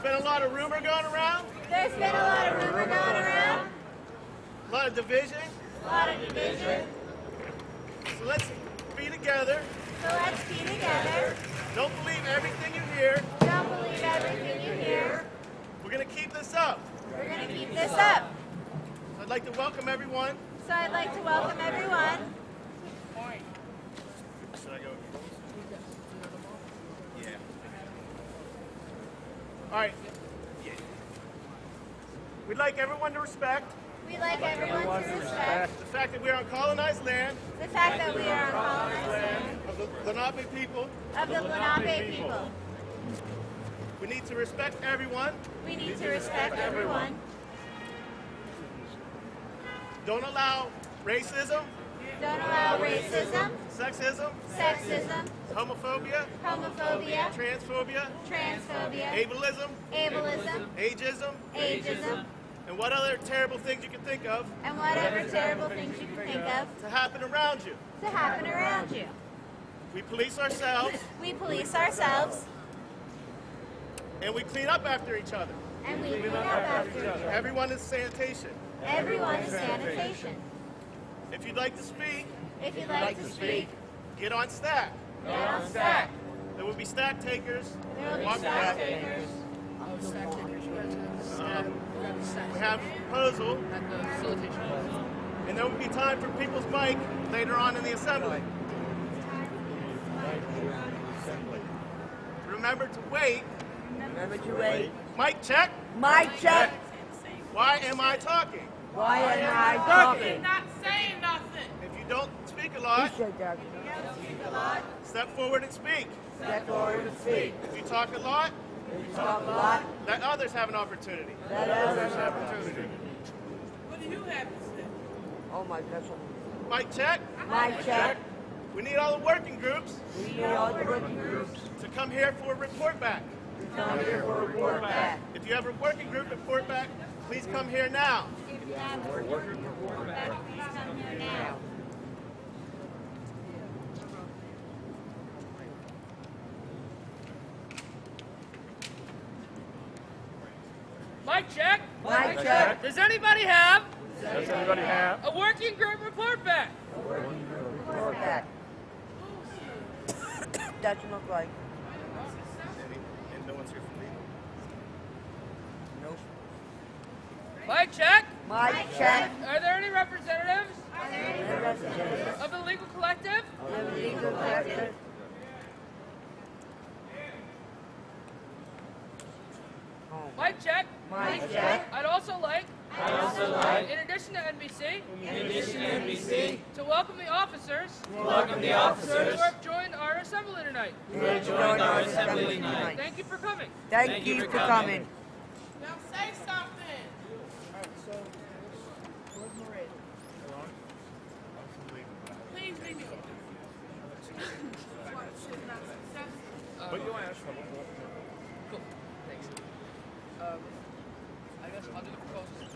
been a lot of rumor going around. There's been a lot of rumor going around. A lot of division. A lot of division. So let's be together. So let's be together. Don't believe everything you hear. Don't believe everything you hear. We're going to keep this up. We're going to keep this up. I'd like to welcome everyone. So I'd like to welcome everyone. Should I go? Yeah. All right. Yeah. We'd like everyone to respect We'd like everyone to respect the fact that we're on colonized land the fact that we are on colonized land of the Lenape people. of the Lenape people. We need to respect everyone. We need to respect everyone. Don't allow racism, Don't allow racism, sexism, sexism, homophobia, homophobia, transphobia, transphobia, ableism, ableism, ageism, ageism, and what other terrible things you can think of and whatever terrible things you can think of to happen around you. to happen around you. We police ourselves We police ourselves and we clean up after each other. and we clean up after each other. Everyone is sanitation. Everyone is sanitation. If you'd like to speak, If you'd like to speak, get on stack. get on stack. There will be stack takers. There will be Walk stack back. takers. We have a proposal, and there will be time for people's mic later on in the assembly. Remember to wait. Remember to wait. Mic check. Mic check. Why am I talking? Why am I talking? Not saying nothing. If you don't speak a Who lot, said that? step forward and speak. Step forward and speak. If you talk a lot, If you talk a lot, let others have an opportunity. let others have an opportunity. What do you have to say? Oh my gosh. Mic check. Mic check. We need all the working groups We need all the working groups to come here for a report back. to come here for a report back. If you have a working group report back, please come here now. If you have a working report back, please come here now. Mic check. Mic check. Does anybody have Does anybody have? a working group report back? Report back. Doesn't look like. And no one's here for me. Nope. Mic check. Mic check. Are there any representatives The representative of the legal collective? of the legal collective. Mic check. Mic check. I'd also like, in addition to NBC, to welcome the officers who have joined our assembly tonight. Join our assembly tonight. Thank you for coming. Thank you for coming. Now say something. Please leave me. But you want to ask for Cool. Thanks. I guess I'll do the proposals.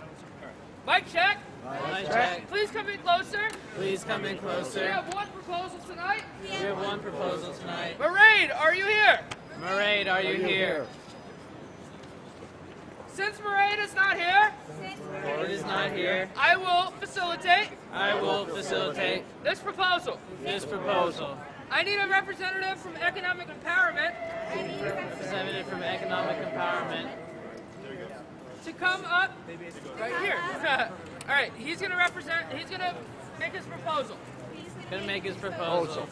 Mic check. Mic check. Please come in closer. Please come in We closer. have one proposal tonight. We have one proposal tonight. Mairead, are you here? Mairead, are you here? Since Mairead is not here, It is not here. I will facilitate I will facilitate this this proposal. I need a representative from Economic Empowerment Representative from Economic Empowerment to come up right here. All right, he's going to make his proposal. gonna make his proposal.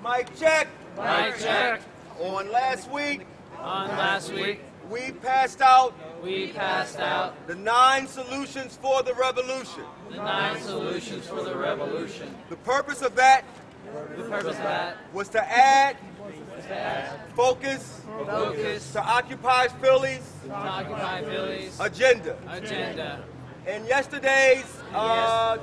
Mic check. Mic check. On last week, On last week, we passed out we passed out the 9 solutions for the revolution. the 9 solutions for the revolution. The purpose of that The purpose of that was to add is to add focus focus to Occupy Philly's to Occupy Philly's agenda. agenda. In yesterday's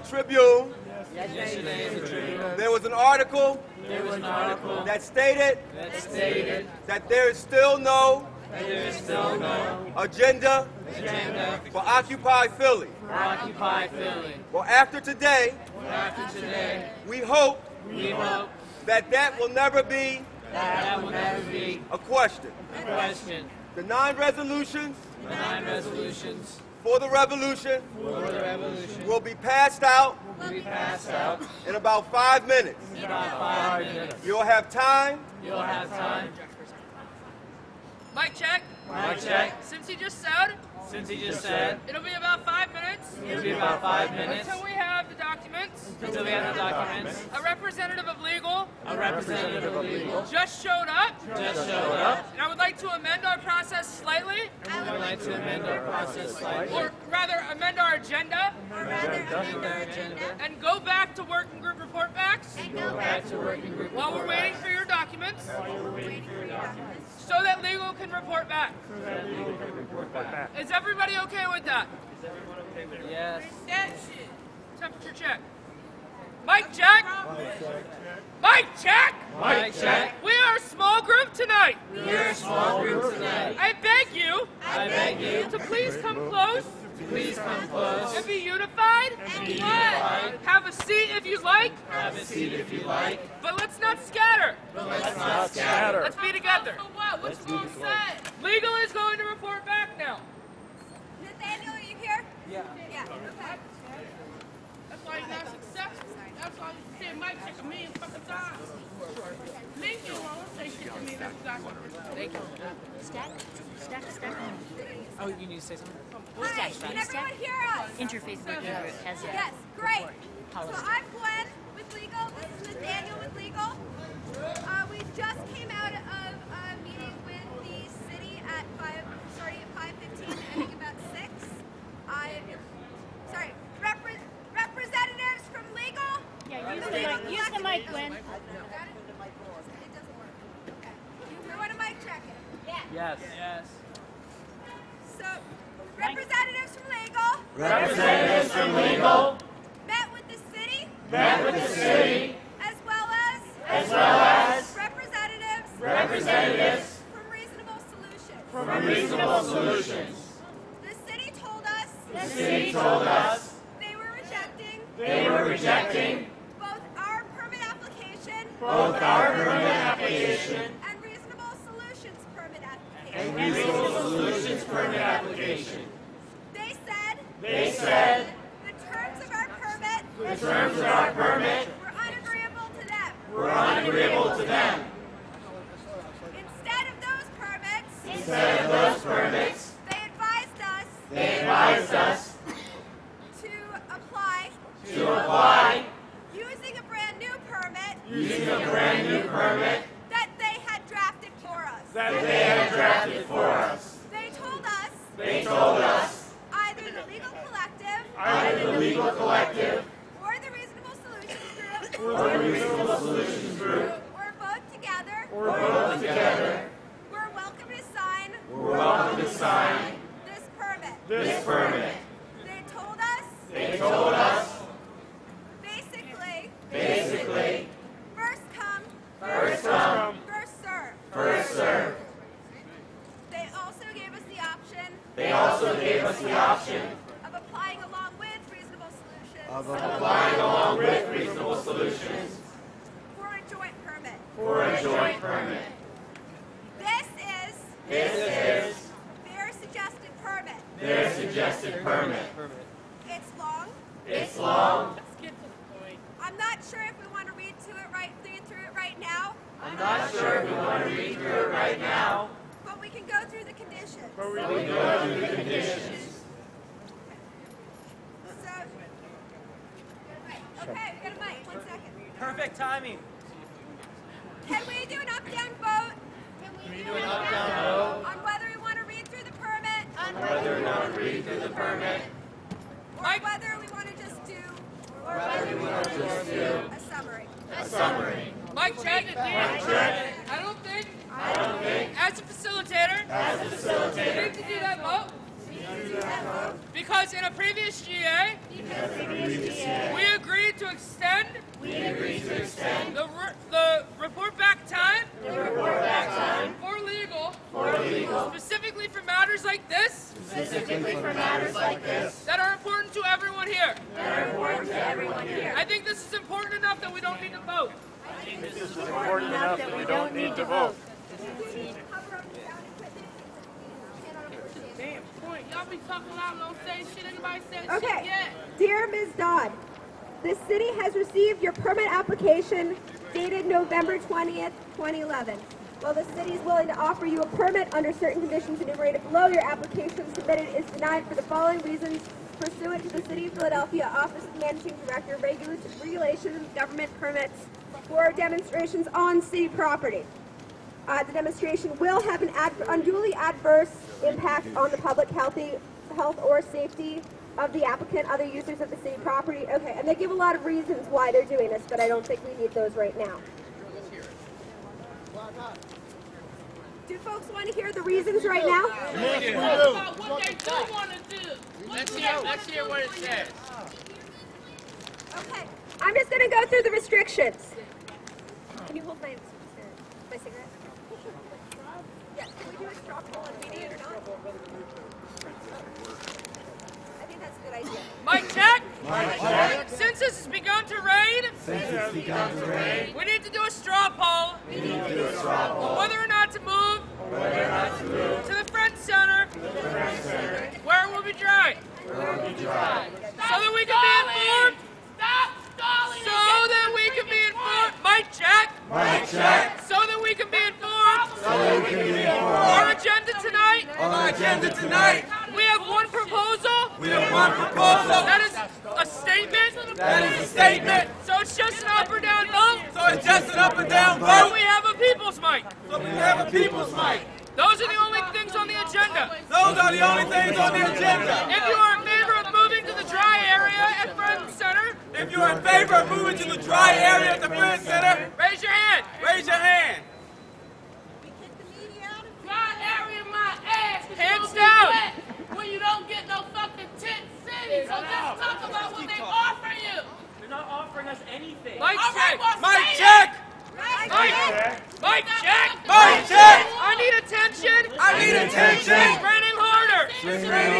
Tribune, Yesterday's Tribune, there was an article there was an article that stated that stated that there is still no that there is still no agenda agenda for Occupy Philly. for Occupy Philly. Well, after today, After today, we hope we hope that will never be that will never be a question. a question. The 9 resolutions The 9 resolutions for the revolution for the revolution will be passed out will be passed out in about 5 minutes. in about 5 minutes. You'll have time You'll have time. Mic check. Mic check. Since he just said, Since he just said it'll be about 5 minutes it'll be about 5 minutes until we have the documents. until we have the documents. A representative of legal A representative of legal just showed up, just showed up, and I would like to amend our process slightly, and we would like to amend our process slightly. or rather amend our agenda, and go back to working group report backs Go back to working group while we're waiting for your documents, so that legal can report back. Is everybody okay with that? Yes. Temperature check. Mic check. Mic check. Mic check. We are a small group tonight. We're a small group tonight. I beg you I beg you to please come close to please come close and be unified. and be unified. Have a seat if you like, Have a seat if you like, but let's not scatter. but let's not scatter. Let's be together. What? What's going to say? Legal is going to report back now. Nathaniel, are you here? Yeah. Yeah. Okay. That's why you guys accept. That's why you say Mike check a million fucking times. Lincoln won't say shit to me. That's exactly Oh, you need to say something? Hi. Can everyone hear us? Interfaith Working Group has a Yes. Great. policy. So I'm Gwen with Legal. This is Nathaniel with Legal. We just came out of a meeting with the city at starting at 5:15, ending about 6. Representatives from Legal. Yeah, use The the Legal mic. Use the Collective. mic, Gwen. Got it? It doesn't work. Okay. We want to mic check it. Yeah. Yes. Yes. So, representatives from Legal Representatives from legal met with the city met with the city as well as representatives from Reasonable Solutions. from Reasonable Solutions. The city told us The city told us they were rejecting both our permit application both our permit application and Reasonable Solutions permit application. and Reasonable Solutions permit application. They said the terms of our permit The terms of our permit were unagreeable to them. were unagreeable to them. Instead of those permits, Instead of those permits, they advised us they advised us to apply using a brand new permit using a brand new permit that they had drafted for us. that they had drafted for us. They Told us either the Legal Collective either the legal collective or the Reasonable Solutions Group or the Reasonable Solutions Group or both together or both together were welcome to were welcome to sign this permit. They told us basically first come, first serve. They also gave us the option of applying along with Reasonable Solutions for a joint permit. This is their suggested permit. It's long. I'm not sure if we want to read through it right now. I'm not sure if we want to read through it right now, But we can go through the conditions. but we go through the conditions. So, okay, we got a mic. 1 second. Perfect timing. Can we do an up-down vote? On whether we want to read through the permit? Whether or not read through the permit, Or whether we want to just do a summary. a summary. Mic check. I don't think, as a facilitator, we need to do that vote. Because in a previous GA, we agreed to extend the report back time for legal, specifically for matters like this, that are important to everyone here. I think this is important enough that we don't need to vote. Important enough that we don't need to vote. Do we need to cover up the sound equipment? Y'all be talking loud and don't say shit. Anybody said Okay. shit yet? Dear Ms. Dodd, the city has received your permit application dated November 20th, 2011. While the city is willing to offer you a permit under certain conditions enumerated below, your application submitted is denied for the following reasons pursuant to the City of Philadelphia Office of Managing Director Regulations of Government Permits for demonstrations on city property. The demonstration will have an unduly adverse impact on the public health or safety of the applicant, other users of the city property. Okay, and they give a lot of reasons why they're doing this, but I don't think we need those right now. Do folks want to hear the reasons right now? Yes, we do. About what they do want to do. Let's hear what it says. Okay, I'm just going to go through the restrictions. Can you hold my cigarette? Yes, can we do a straw poll immediate or not? I think that's a good idea. Mic check. Mic check. Since this has begun to rain, we need to do a straw poll. Whether or not to move to the Friends Center, where it will be dry. So that we can be informed. Stop stalling. So that we can be informed. Mic check. Mic check. So that we can be informed. Our agenda tonight. We have one proposal. That is a statement. So it's just an up or down vote. Or we have a people's mic. Those are the only things on the agenda. If you are in favor of moving to the dry area at Friends Center, raise your hand. Dry area my ass. Hands down. When you don't get no fucking tent city. So let's talk about what they offer you. They're not offering us anything. Mic All right, check. well, Mic say check. that. Mic check. Mic check. I need attention. It's attention. raining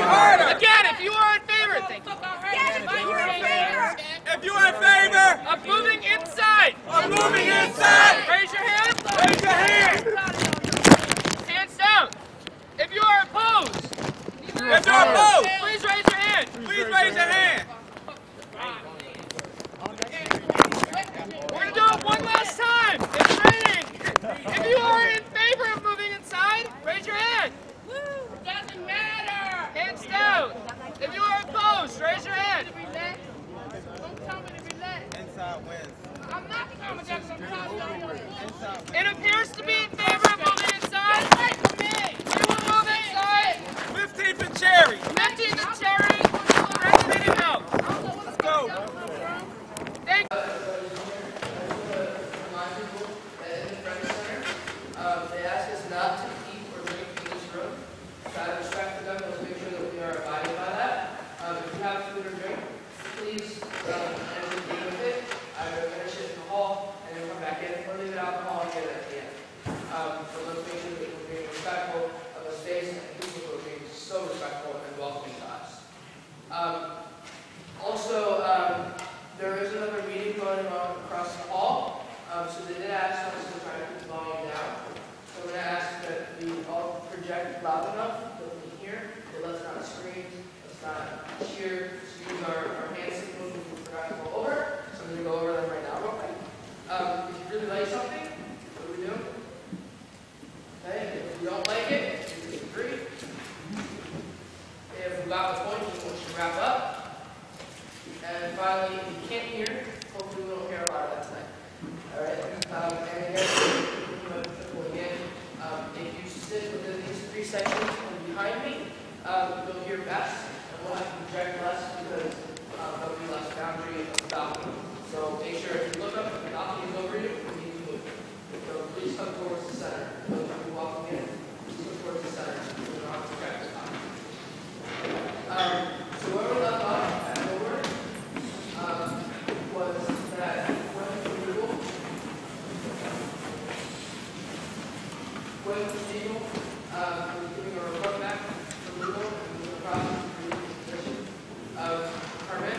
harder. Again, if you are in favor, thank you. If you are in favor Of moving inside, of moving inside, raise your hand. raise your hand. Hands down. If you are opposed, If you're opposed, please raise your hand. please raise your hand. We're going to do it one last time. It's raining. If you are in favor of moving inside, raise your hand. Doesn't matter. Hands down. If you are opposed, raise your hand. Relax. Don't tell me to relax. Inside wins. I'm not coming down. I'm trying to tell you. It appears to be in favor of moving inside. Wait for me. We will move inside. 15th and Cherry. 15th and Cherry. Next meeting now. Let's go. Thank you. They ask us not to eat or drink in this room. So out of respect for them, let's make sure that we are abiding by that. If you have food or drink, please enter with it. Either finish it in the hall and then come back in, or leave it out in the hall and get it at the end. So let's make sure that we're being respectful of the space and people who are being so respectful and welcoming to us. Also, there is another meeting going on across the hall. So they did ask us to try to keep the volume down. So I'm going to ask that we all project loud enough that we can hear, but let's not scream, let's not cheer, use our hand signals when we forgot to go over. So I'm going to go over them right now real quick. If you really like something, what do we do? Okay, if we don't like it, we disagree. If we got the point, we should wrap up. And finally, if you can't hear, hopefully we don't hear a lot of that tonight. Alright, and again, if you sit within these three sections and behind me, you'll hear best, and we'll have to project less because there'll be less boundary of the balcony. So make sure if you look up, if the balcony is over you, you need to move. So please come towards the center. Those of you walking in, please come towards the center. So we don't have to project the balcony. So where we left off at Millward was that when the legal, we're giving a report back to legal and the process of the position of permit.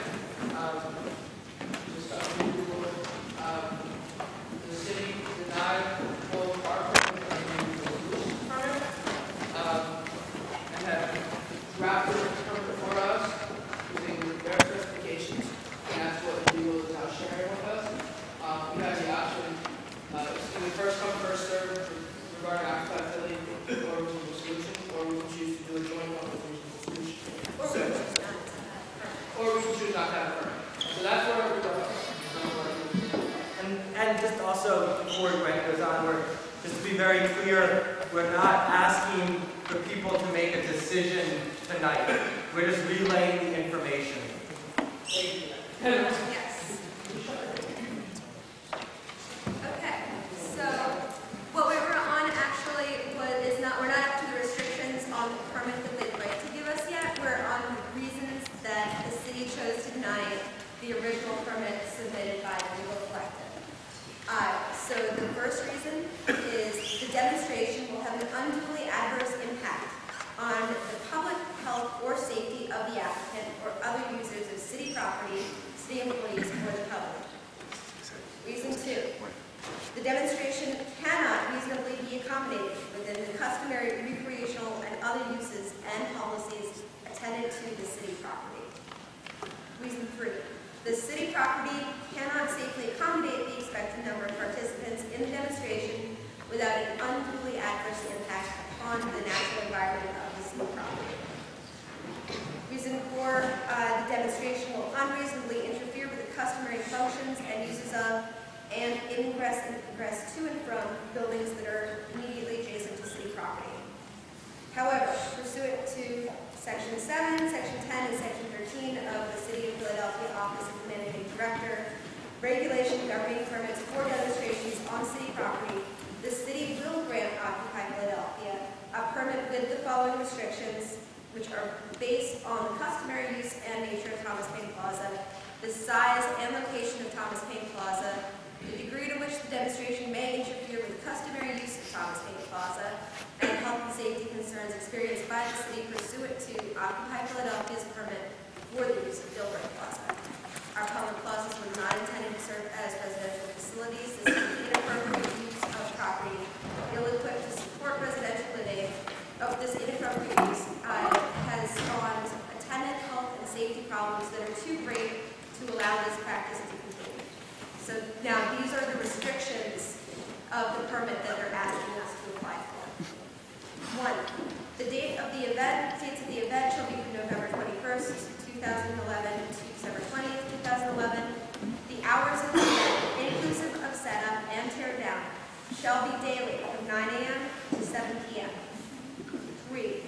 Just legal, the city denied both our permit and the resolution permit, and have drafted here, we're not asking the people to make a decision tonight. We're just relaying the information. Yes. Okay, so what we were on actually we're not up to the restrictions on the permit that they'd like to give us yet. We're on the reasons that the city chose to deny the original permit submitted by the legal collective. So the first reason is the demonstration will have an unduly adverse impact on the public health or safety of the applicant or other users of city property, city employees, or the public. Reason 2, the demonstration cannot reasonably be accommodated within the customary recreational and other uses and policies attended to the city property. Reason 3, the city property cannot safely accommodate the expected number of participants in the demonstration without an unduly adverse impact upon the natural environment of the city property. Reason 4, the demonstration will unreasonably interfere with the customary functions and uses of and ingress and egress to and from buildings that are immediately adjacent to city property. However, pursuant to Section 7, Section 10, and Section 13 of the City of Philadelphia Office of the Managing Director, regulation governing permits for demonstrations on city property, the city will grant Occupy Philadelphia a permit with the following restrictions, which are based on the customary use and nature of Thomas Paine Plaza, the size and location of Thomas Paine Plaza, the degree to which the demonstration may interfere with the customary use of Thomas Paine Plaza, and health and safety concerns experienced by the city pursuant to Occupy Philadelphia's permit for the use of Dilworth Plaza. Our public plazas were not intended to serve as residential facilities. This is an inappropriate use of property, ill-equipped to support residential living. This inappropriate use has caused attendant health and safety problems that are too great to allow this practice to continue. So now these are the restrictions of the permit that they're asking us to apply for. 1, the dates of the event shall be from November 21st, 2011 to December 20th, 2011. The hours of the event, inclusive of setup and tear down, shall be daily from 9 a.m. to 7 p.m. 3,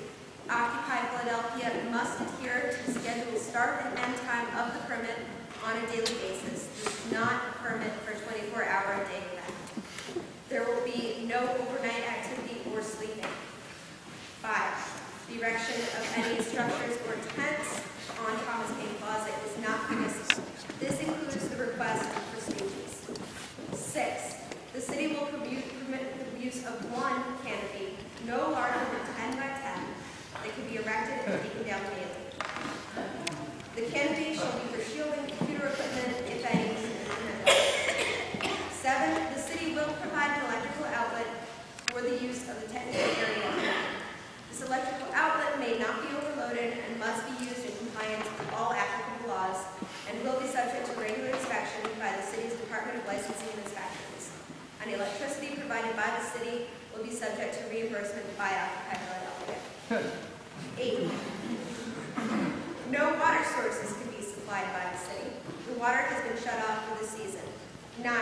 Occupy Philadelphia must adhere to the scheduled start and end time of the permit on a daily basis. This is not a permit for a 24-hour-a-day event. There will be no overnight activity or sleeping. 5, the erection of any structures or tents on Thomas Paine Plaza is not permissible. This includes the request for speeches. 6, the city will permit the use of one canopy, no larger than 10 by 10, that can be erected and taken down daily. The canopy shall be for shielding computer equipment, if any, is permitted. 7, the city will provide an electrical outlet for the use of the technical area. This electrical outlet may not be overloaded and must be used in compliance with all applicable laws and will be subject to regular inspection by the city's Department of Licensing and Inspections. Any electricity provided by the city will be subject to reimbursement by Occupy Philadelphia. 8, no water sources can be supplied by the city. The water has been shut off for the season. 9,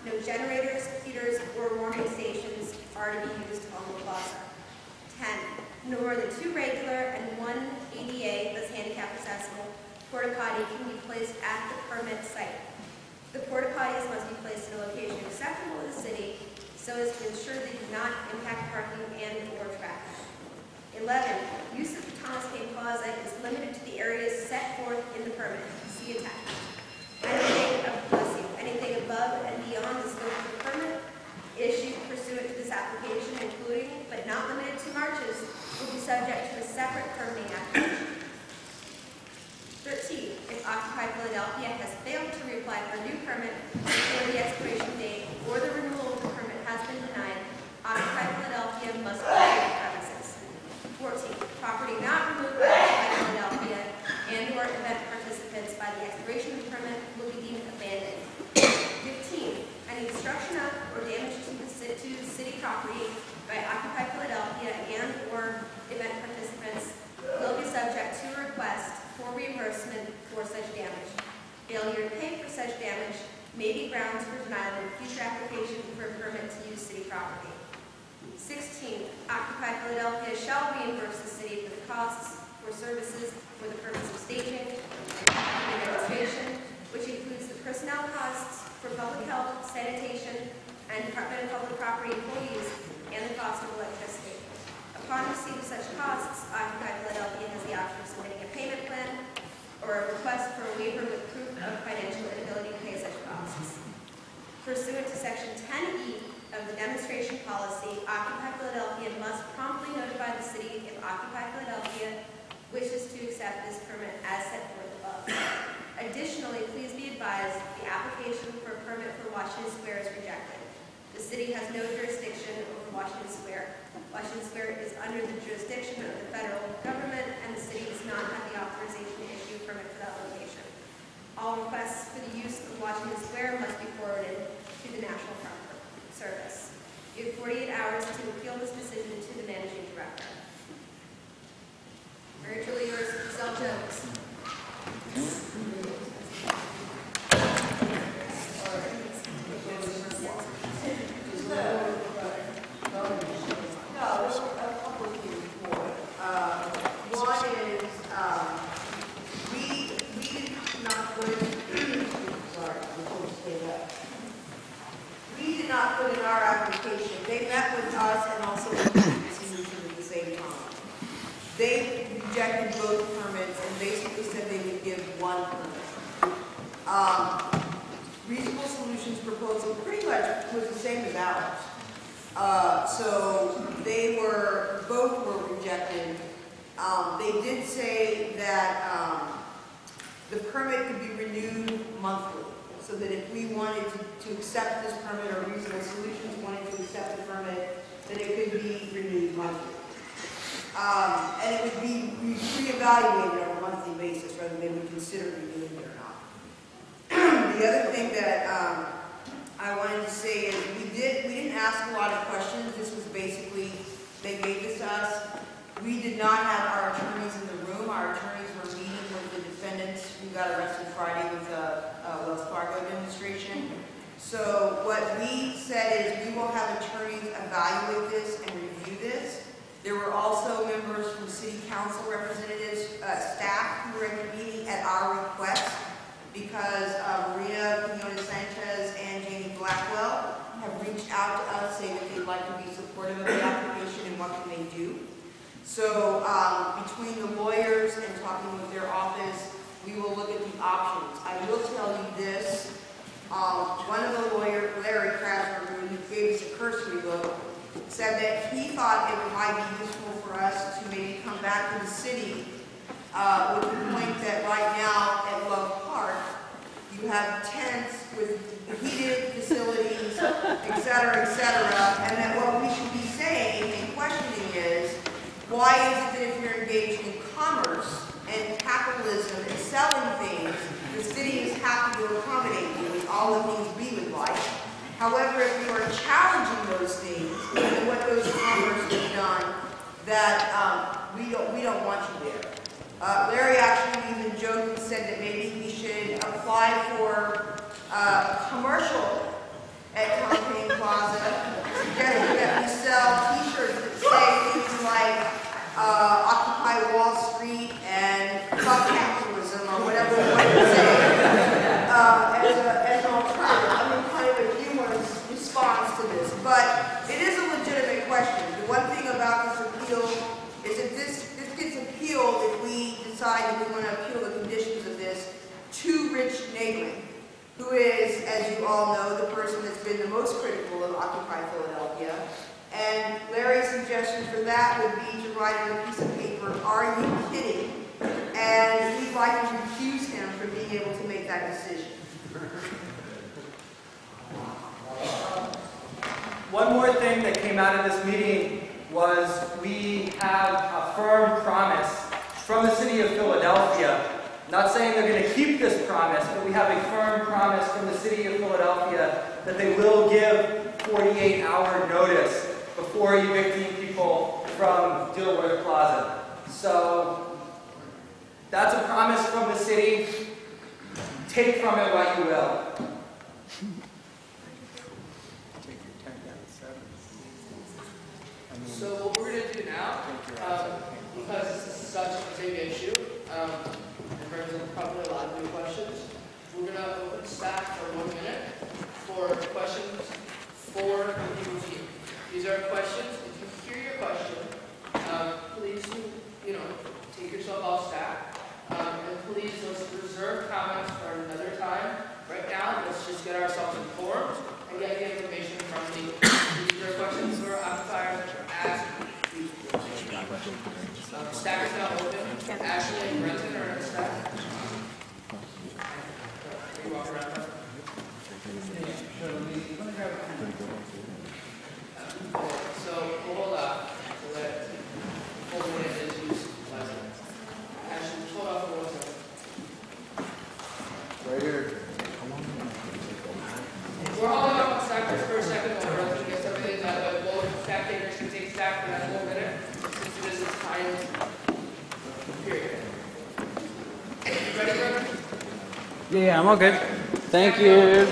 no generators, heaters, or warming stations are to be used on the plaza. 10, nor the 2 regular and 1 ADA, that's handicap accessible, porta potty can be placed at the permit site. The porta potties must be placed in a location acceptable to the city so as to ensure they do not impact parking and or traffic. 11, use of the Thomas Paine Plaza is limited to the areas set forth in the permit. See attachment. Anything above and beyond the scope of the permit issued pursuant to this application, including but not limited to marches, will be subject to a separate permitting application. 13, if Occupy Philadelphia has failed to reapply for a new permit before the expiration date or the renewal of the permit has been denied, Occupy Philadelphia Philadelphia shall reimburse the city for the costs for services for the purpose of staging and demonstration, which includes the personnel costs for public health, sanitation, and Department of Public Property employees, and the cost of electricity. Upon receipt of such costs, Occupy Philadelphia has the option of submitting a payment plan or a request for a waiver with proof of financial inability to pay such costs. Pursuant to Section 10E of the demonstration policy, Occupy Philadelphia must promptly notify the city if Occupy Philadelphia wishes to accept this permit as set forth above. Additionally, please be advised the application for a permit for Washington Square is rejected. The city has no jurisdiction over Washington Square. Washington Square is under the jurisdiction of the federal government, and the city does not have the authorization to issue a permit for that location. All requests for the use of Washington Square must be forwarded to the National Park Service. You have 48 hours to appeal this decision to the managing director. Very truly yours, Giselle Jones. Put in our application. They met with us and also with the solution at the same time. They rejected both permits and basically said they would give one permit. Reasonable Solutions proposal pretty much was the same as ours. So they both were rejected. They did say that the permit could be renewed monthly. So that if we wanted to accept this permit, or Reasonable Solutions wanted to accept the permit, that it could be renewed monthly. And it would be reevaluated on a monthly basis, whether they would consider renewing it or not. The other thing that I wanted to say is we didn't ask a lot of questions. This was basically, they gave this to us. We did not have our attorneys in the room. Our attorneys were meeting with the defendants who got arrested Friday with the Wells Fargo demonstration. So what we said is we will have attorneys evaluate this and review this. There were also members from City Council representatives, staff who were in the meeting at our request because Maria Quinones-Sanchez and Jamie Blackwell have reached out to us saying that they'd like to be supportive of the application and what can they do. So between the lawyers and talking with their office, we will look at the options. I will tell you this, one of the lawyers, Larry Krasner, who gave us a cursory look, said that he thought it might be useful for us to maybe come back to the city with the point that right now at Love Park, you have tents with heated facilities, et cetera, and that what we should be saying and questioning is, why is it that if you're engaged in commerce and capitalism and selling things, the city is happy to accommodate you in all the things we would like. However, if you are challenging those things and what those commerce has done, that we don't want you there. Larry actually even joked and said that maybe we should apply for a commercial at Campaign Plaza, suggesting that we sell T-shirts that say things like Occupy Wall Street and fuck capitalism or whatever we want to say as an alternative. I mean, kind of a humorous response to this, but it is a legitimate question. The one thing about this appeal is that this gets appealed if we decide that we want to appeal the conditions of this to Rich Nagrin, who is, as you all know, the person that's been the most critical of Occupy Philadelphia. And Larry's suggestion for that would be to write on a piece of paper, "Are you kidding?" And we'd like to recuse him from being able to make that decision. One more thing that came out of this meeting was we have a firm promise from the city of Philadelphia. Not saying they're going to keep this promise, but we have a firm promise from the city of Philadelphia that they will give 48-hour notice before evicting people from Dilworth Plaza. So that's a promise from the city. Take from it what you will. Take your tent down at 7. And So what we're going to do now, because this is such a big issue, and brings in probably a lot of new questions, we're going to open staff for 1 minute for questions for the people here. These are questions. If you hear your question, please, take yourself off staff. And please, let's reserve comments for another time. Right now, let's just get ourselves informed and get the information from the These are questions for occupiers that are asked. Staff is now open. Ashley and Brenton are in staff. Can you walk around? So we'll hold on so that full minute is used wisely. Ashley, hold on for 1 second. Right here. We're holding up on staff just for a second while Brenton gets everything done, but both staff takers can take staff for that 1 minute since it is a time period. You ready, Brenton? Yeah, I'm all good. Thank you.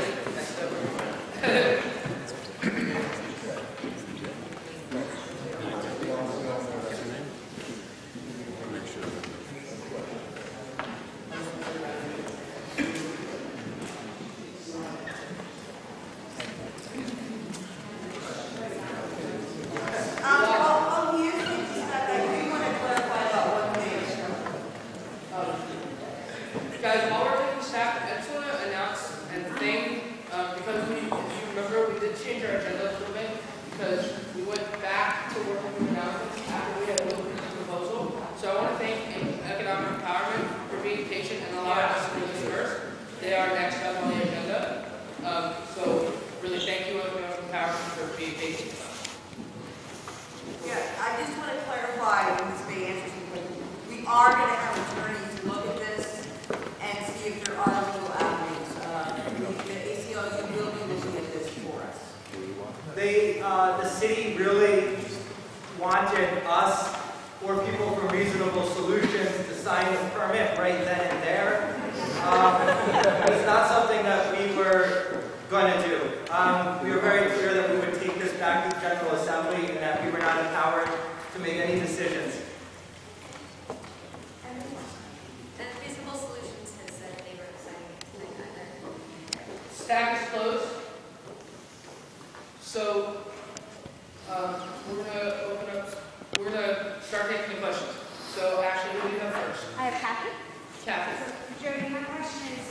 Guys, while we're taking staff, I just want to announce and thank, because if you remember, we did change our agenda a little bit because we went back to working with announcements after we had a little bit of proposal. So I want to thank Economic Empowerment for being patient and allowing us to do this first. They are next up on the agenda. So really thank you, Economic Empowerment, for being patient with us. Yeah, I just want to clarify, and this may answer some questions. We are going to have attorneys look at this and see if there are legal avenues. The ACLU will be looking at this for us. The city really wanted us or people from Reasonable Solutions to sign the permit right then and there. It's not something that we were going to do. We were very clear that we would take this back to General Assembly and that we were not empowered to make any decisions. And Reasonable Solutions has said they were signing it tonight either. Staff is closed. So we're going to open up, we're going to start taking the questions. So Ashley, who do you have first? I have Kathy. Kathy. Jody, my question is,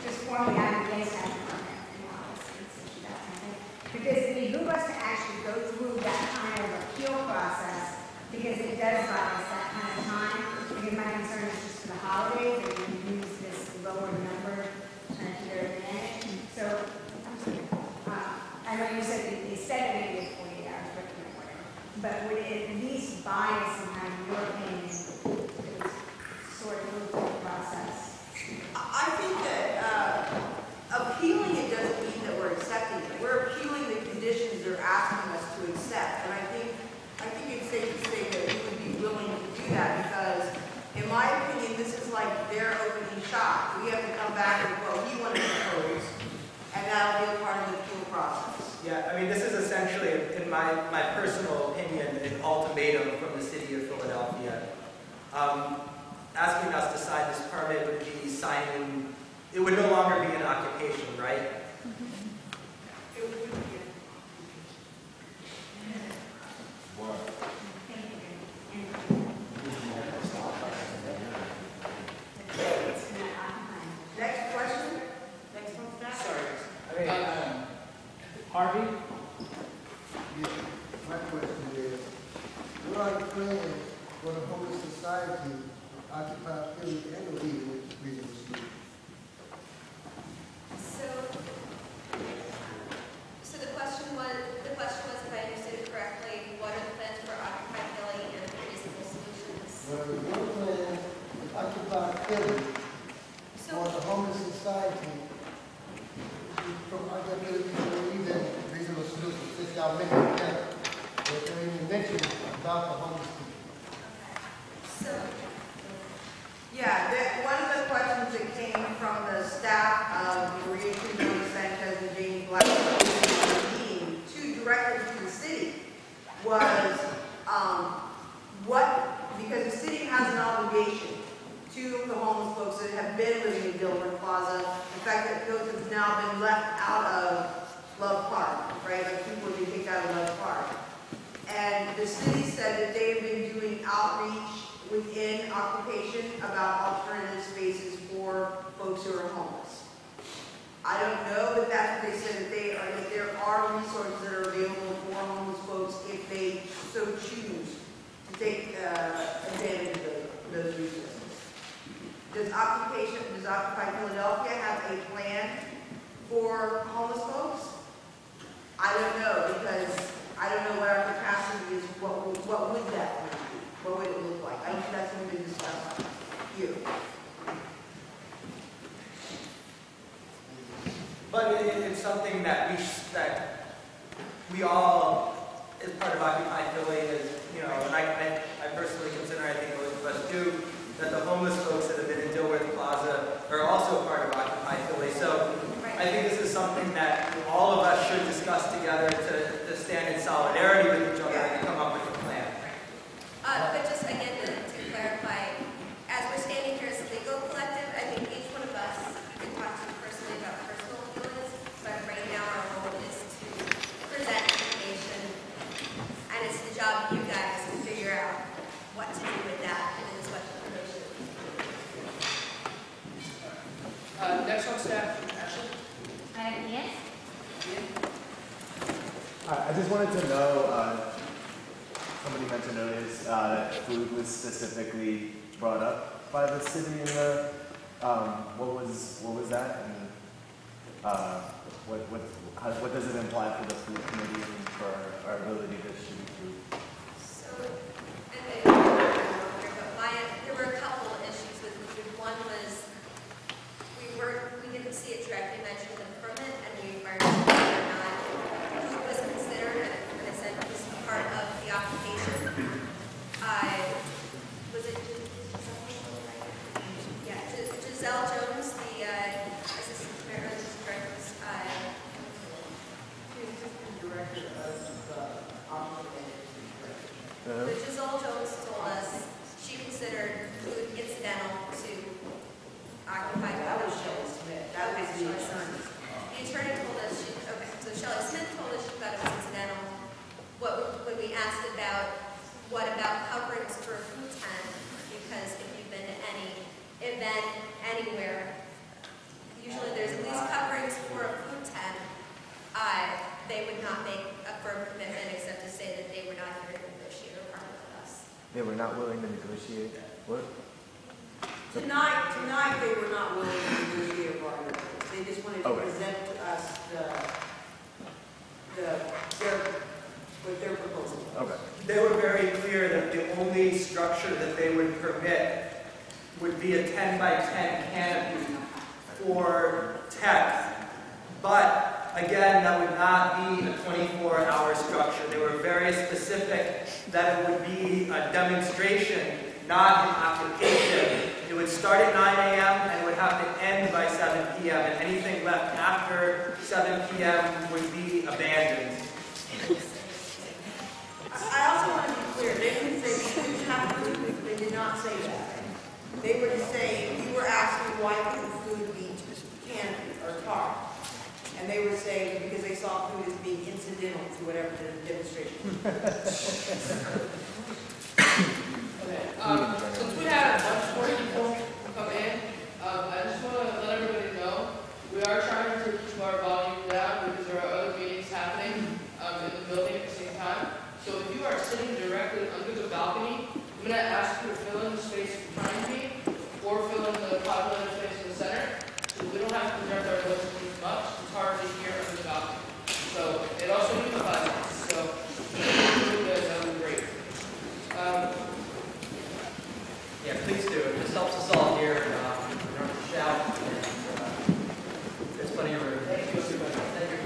just formally, I'm against that permit in office, that kind of thing. Because it behooves us to actually go through that kind of appeal process, because it does buy us that kind of time. Because my concern is just for the holidays, that we can use this lower number to their advantage. So, I know you said they said it maybe it's 48 hours, but whatever. But would it at least buy us some time, in your opinion, to sort of move through the process? I think that appealing it doesn't mean that we're accepting it. We're appealing the conditions they're asking us to accept. And I think it's safe to say that we would be willing to do that because, in my opinion, this is like their opening shot. We have to come back with what we want to propose, and that'll be a part of the appeal process. Yeah, I mean, this is essentially, in my personal opinion, an ultimatum from the city of Philadelphia. Asking us to sign this permit would be signing, it would no longer be an occupation, right? It would be. Next question? Next one, staff? Sorry. Harvey? Yeah, my question is, what are you planning for the Homeless Society, Occupy Philly, and the League with Reasonable Solutions? So the question was, if I understood it correctly, what are the plans for Occupy Philly and Reasonable Solutions? Well, your plan is Occupy Philly for the Homeless Society, from Occupy Philly, and Reasonable Solutions, since y'all mentioned it together. But they even mentioned about the homeless people. So, Yeah, one of the questions that came from the staff of Maria Trujillo Sanchez and James Black, meeting to directly to the city, was two of the homeless folks that have been living in Gilbert Plaza. In fact, that folks have now been left out of Love Park, right? Like people have been kicked out of Love Park. And the city said that they have been doing outreach within occupation about alternative spaces for folks who are homeless. I don't know, but that's what they said, that there are resources that are available for homeless folks if they so choose to take advantage of those resources. Does Occupy Philadelphia have a plan for homeless folks? I don't know, because I don't know what our capacity is. What would that plan be? What would it look like? I don't think that's going to be discussed here. But it's something that we all, as part of Occupy Philly, is, you know, and I personally consider, I think most of us do, that the homeless folks that have been in Dilworth Plaza are also part of Occupy Philly. So I think this is something that all of us should discuss together to stand in solidarity with each other and come up with a plan. But just again, to clarify, as we're standing here as a legal collective, I think each one of us can talk to personally about personal feelings, but right now our role is to present information, and it's the job of you guys to figure out what to do with that in this special information. Next on staff, Ashley. Yes? I just wanted to know, somebody mentioned earlier that food was specifically brought up by the city in the, what was that? And what does it imply for the food committee and for our ability to distribute food? So, there were a couple of issues with food. One was we didn't see it directly mentioned in the permit, and we are not. Food was considered, and I said it was part of the occupation. Was it Giselle Jones, the assistant director, Director of So Giselle Jones told us she considered food incidental to Occupy. That was Shelley Smith. That was the attorney. The attorney told us so Shelley Smith told us she thought it was incidental. When we asked what about coverings for a food tent, because if you've been to any event anywhere, usually there's at least coverings for a food tent. They would not make a firm commitment except to say that they were not here to negotiate a permit with us. They were not willing to negotiate? What? Tonight they were not willing to negotiate a bargain. They just wanted to present to us what their proposal was. Okay. They were very clear that the only structure that they would permit would be a 10 by 10 canopy for tech. But again, that would not be a 24-hour structure. They were very specific that it would be a demonstration, not an occupation. It would start at 9 a.m. and would have to end by 7 p.m. and anything left after 7 p.m. would be abandoned. I also want to be clear, they didn't say food have food. They did not say that. They were just saying, you were asking why couldn't food be canopy or tarp. And they were saying because they saw food as being incidental to whatever the demonstration Okay. Since we had a bunch more people come in, I just want to let everybody know we are trying to keep our volume down because there are other meetings happening in the building at the same time. So if you are sitting directly under the balcony, I'm going to ask you to fill in the space behind me or fill in the populated space in the center. So we don't have to project our voices as much. It's hard to hear under the balcony. So it also unifies us. So if you do that, that would be great. Yeah, please do. This helps us all here. You don't have to shout. There's plenty of room. Thank you. Thank you.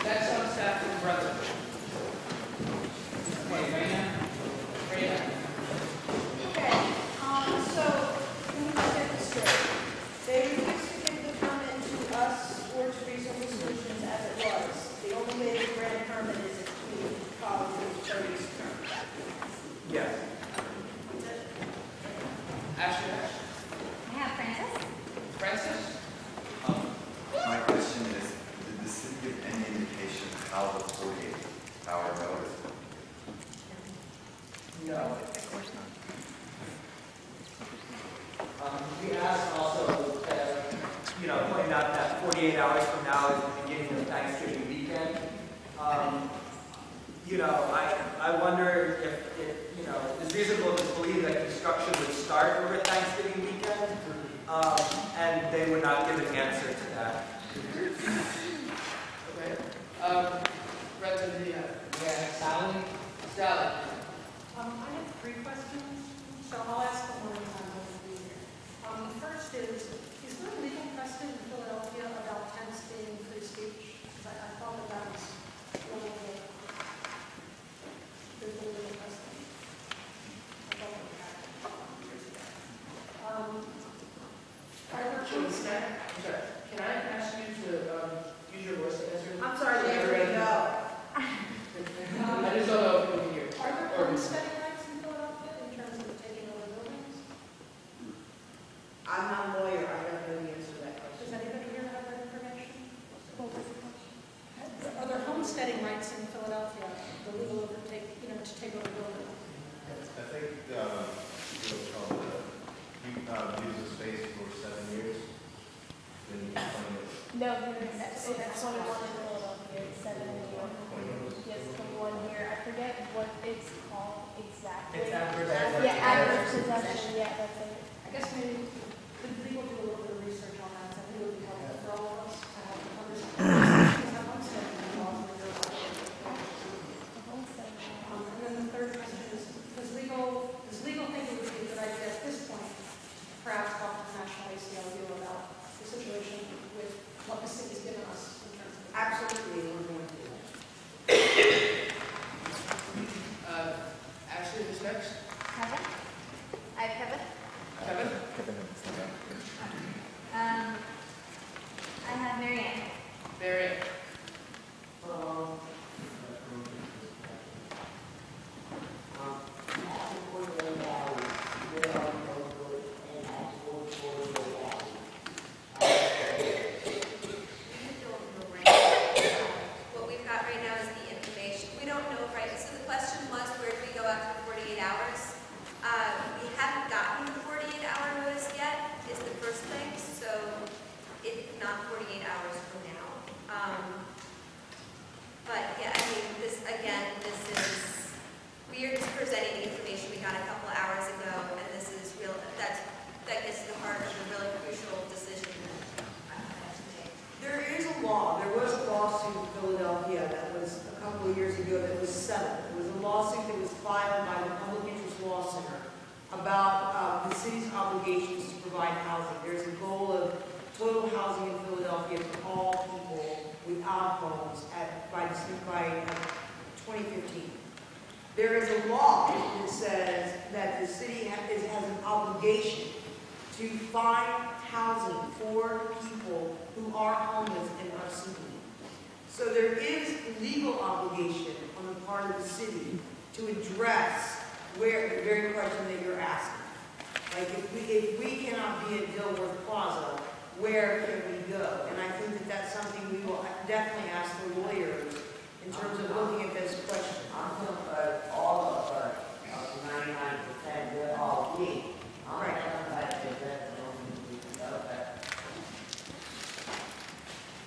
Next on staff is Brother. Okay, so let me just get this straight. They reduced No. We asked also, pointing out that 48 hours from now is the beginning of Thanksgiving weekend. I wonder if it's reasonable to believe that construction would start over Thanksgiving weekend, and they would not give an answer to that. Okay. Renton, who do you have? Yeah, Sally. Sally. I have 3 questions, so I'll ask them one at a time. The first is there a legal precedent in Philadelphia about tents being free speech? I thought that was a little bit, there's a legal precedent. I thought that was years ago. I'm sorry. Can I ask you to use your voice to answer? I'm sorry, they already know. I just don't know if we can hear. Are there homesteading rights in Philadelphia in terms of taking over buildings? I'm not a lawyer, I don't know the answer to that question. Does anybody here have that information? Are there homesteading rights in Philadelphia, the legal overtake, to take over buildings? I think you use the space for 7 years. Then you can find it. No, that's 21 in Philadelphia, 7 in New York. Yes, 21 here. I forget what it's called exactly. It's adverse possession. Yeah, adverse possession. Yeah, that's it. I guess maybe could legal do a little bit of research on that, so I think it would be helpful for all of us to have understand homesteading laws in your life. And then the third question is, does legal think it would be a good idea at this point, perhaps talk to the National ACLU about the situation with what the city's given us in terms of... Absolutely, we're going to do that. Ashley, who's next? Kevin? I have Kevin. Kevin? I have Marianne. Marianne. What we've got right now is the information. We don't know, right? So the question was, where do we go after 48 hours? We haven't gotten the 48-hour notice yet, is the first thing. So it's not 48 hours from now. But yeah, I mean, this is, we are just presenting the information we got a couple hours ago, and this is real, that gets to the heart of the really crucial decision that I have to make. There is a law, there was a lawsuit in Philadelphia that was a couple of years ago that was settled. It was a lawsuit that was filed by the Public Interest Law Center about the city's obligations to provide housing. There's a goal of total housing in Philadelphia for all people without homes by 2015. There is a law that says that the city has an obligation to find housing for people who are homeless and are seeking. So there is legal obligation on the part of the city to address the very question that you're asking. Like if we cannot be at Dilworth Plaza, where can we go? And I think that that's something we will definitely ask the lawyers in terms of looking at this question. All of us, 99%, we're all weak. Right.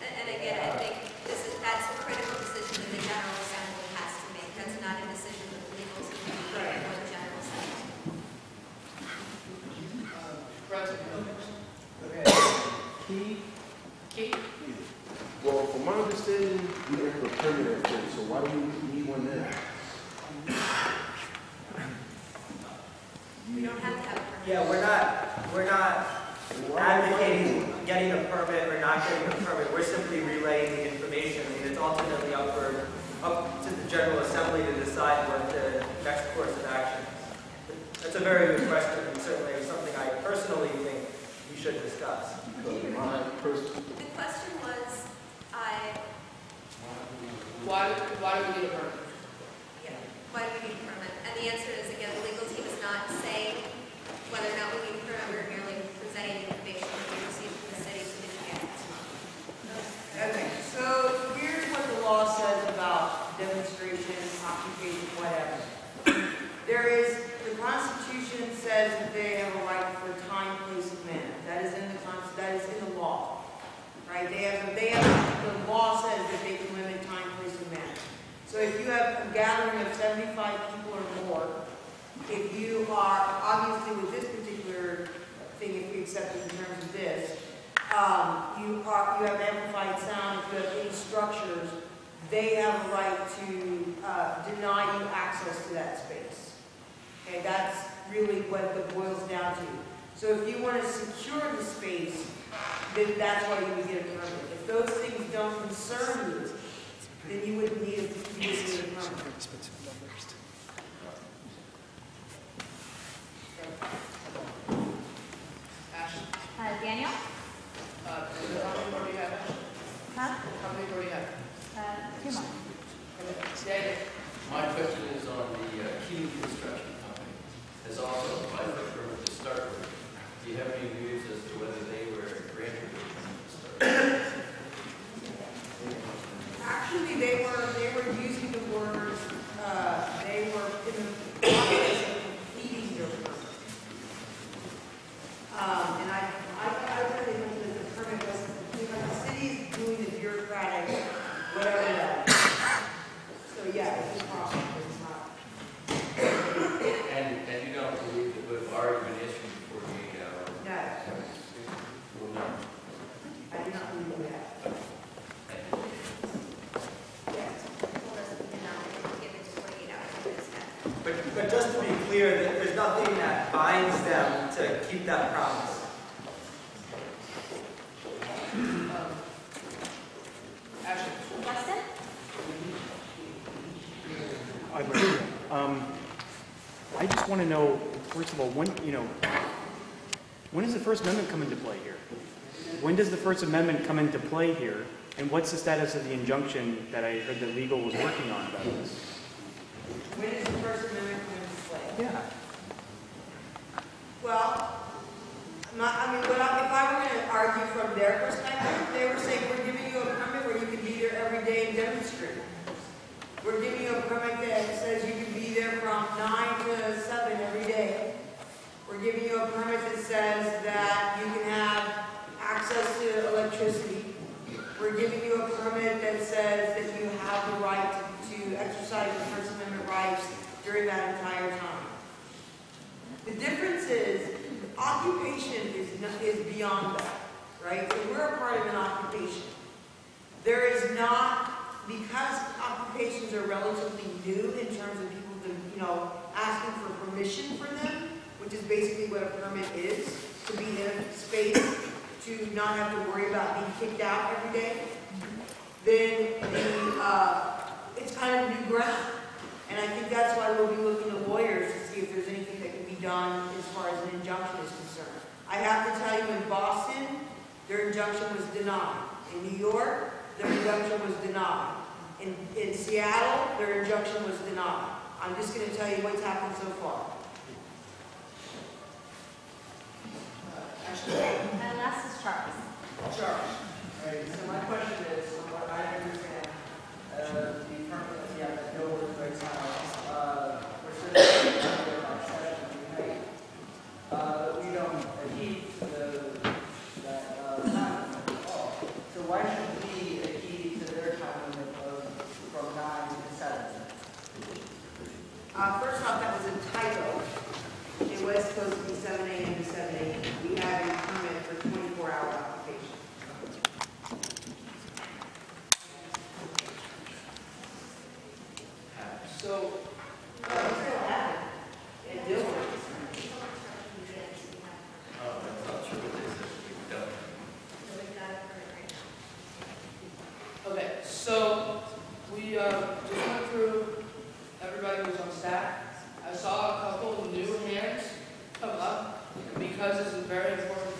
And again, I think that's a critical decision that the General Assembly has to make. That's not a decision that the legal team can make or the General Assembly. Keith? Well, from my understanding, we don't have a permit at first, so why do we need one now? We don't have to have a permit. Yeah, we're not advocating getting a permit or not getting a permit. We're simply relaying the information. I mean, it's ultimately up to the General Assembly to decide what the next course of action is. That's a very good question, and certainly something I personally think we should discuss. The question was, Why do we need a permit? yeah, why do we need a permit? And the answer is, again, the legal team is not saying whether or not we need a permit. We're merely presenting information that we received from the city so we can get it. Okay, so here's what the law says about demonstration, occupation, whatever. There is right? The law says that they can limit time, place, and manner. So if you have a gathering of 75 people or more, if you are, obviously with this particular thing, if we accept it in terms of this, you have amplified sound. If you have any structures, they have a right to deny you access to that space. Okay, that's really what it boils down to. So if you want to secure the space, then that's why you would get a permit. If those things don't concern you, then you wouldn't need a permit. Daniel? How many more do you have? Huh? How many more do you have? 2 more. Daniel? My question is on the Keating Construction Company. Has also applied for a permit to start with. Do you have any views as to whether they were granted a permit to start? Actually, they were using the word, they were in the process of completing their permit. And I really think that the permit wasn't complete, but the city's doing the bureaucratic, whatever that is. So yeah, it's a problem, but it's not. And you don't believe that would have already been issued before 48 hours? No. Well, no. I do not believe that. But just to be clear, there's nothing that binds them to keep that promise. I just want to know, first of all, when does the First Amendment come into play here? When does the First Amendment come into play here? And what's the status of the injunction that I heard that legal was working on about this? When does the First Amendment come into play? Yeah. Well, if I were going to argue from their perspective, they were saying we're giving you a permit where you can be there every day and demonstrate. We're giving you a permit that says you can be there from 9 to 7 every day. We're giving you a permit that says that you can have access to electricity. We're giving you a permit that says that you have the right to exercise your First Amendment rights during that entire time. The difference is occupation is beyond that, right? So we're a part of an occupation. There is not, because occupations are relatively new in terms of people, asking for permission for them, which is basically what a permit is, to be in a space, to not have to worry about being kicked out every day, then it's kind of new ground. And I think that's why we'll be looking to lawyers to see if there's anything that can be done as far as an injunction is concerned. I have to tell you, in Boston, their injunction was denied. In New York, their injunction was denied. In Seattle, their injunction was denied. I'm just going to tell you what's happened so far. And last is Charles. Charles. All right, so my question is, from what I understand, the permit that we have at Millwood right now, we're sitting about 7 at night. We don't adhere to that time limit at all. So why should we adhere to their time limit from 9 to 7? First off, that was a typo. It was supposed to be 7 a.m. to 7 a.m. We have a permit for 24-hour occupation. So, it still happened. It did work. Oh, that's not true. It is if we've done. okay, so we just went through everybody who's on staff. I saw a couple of new hands come up, and because this is a very important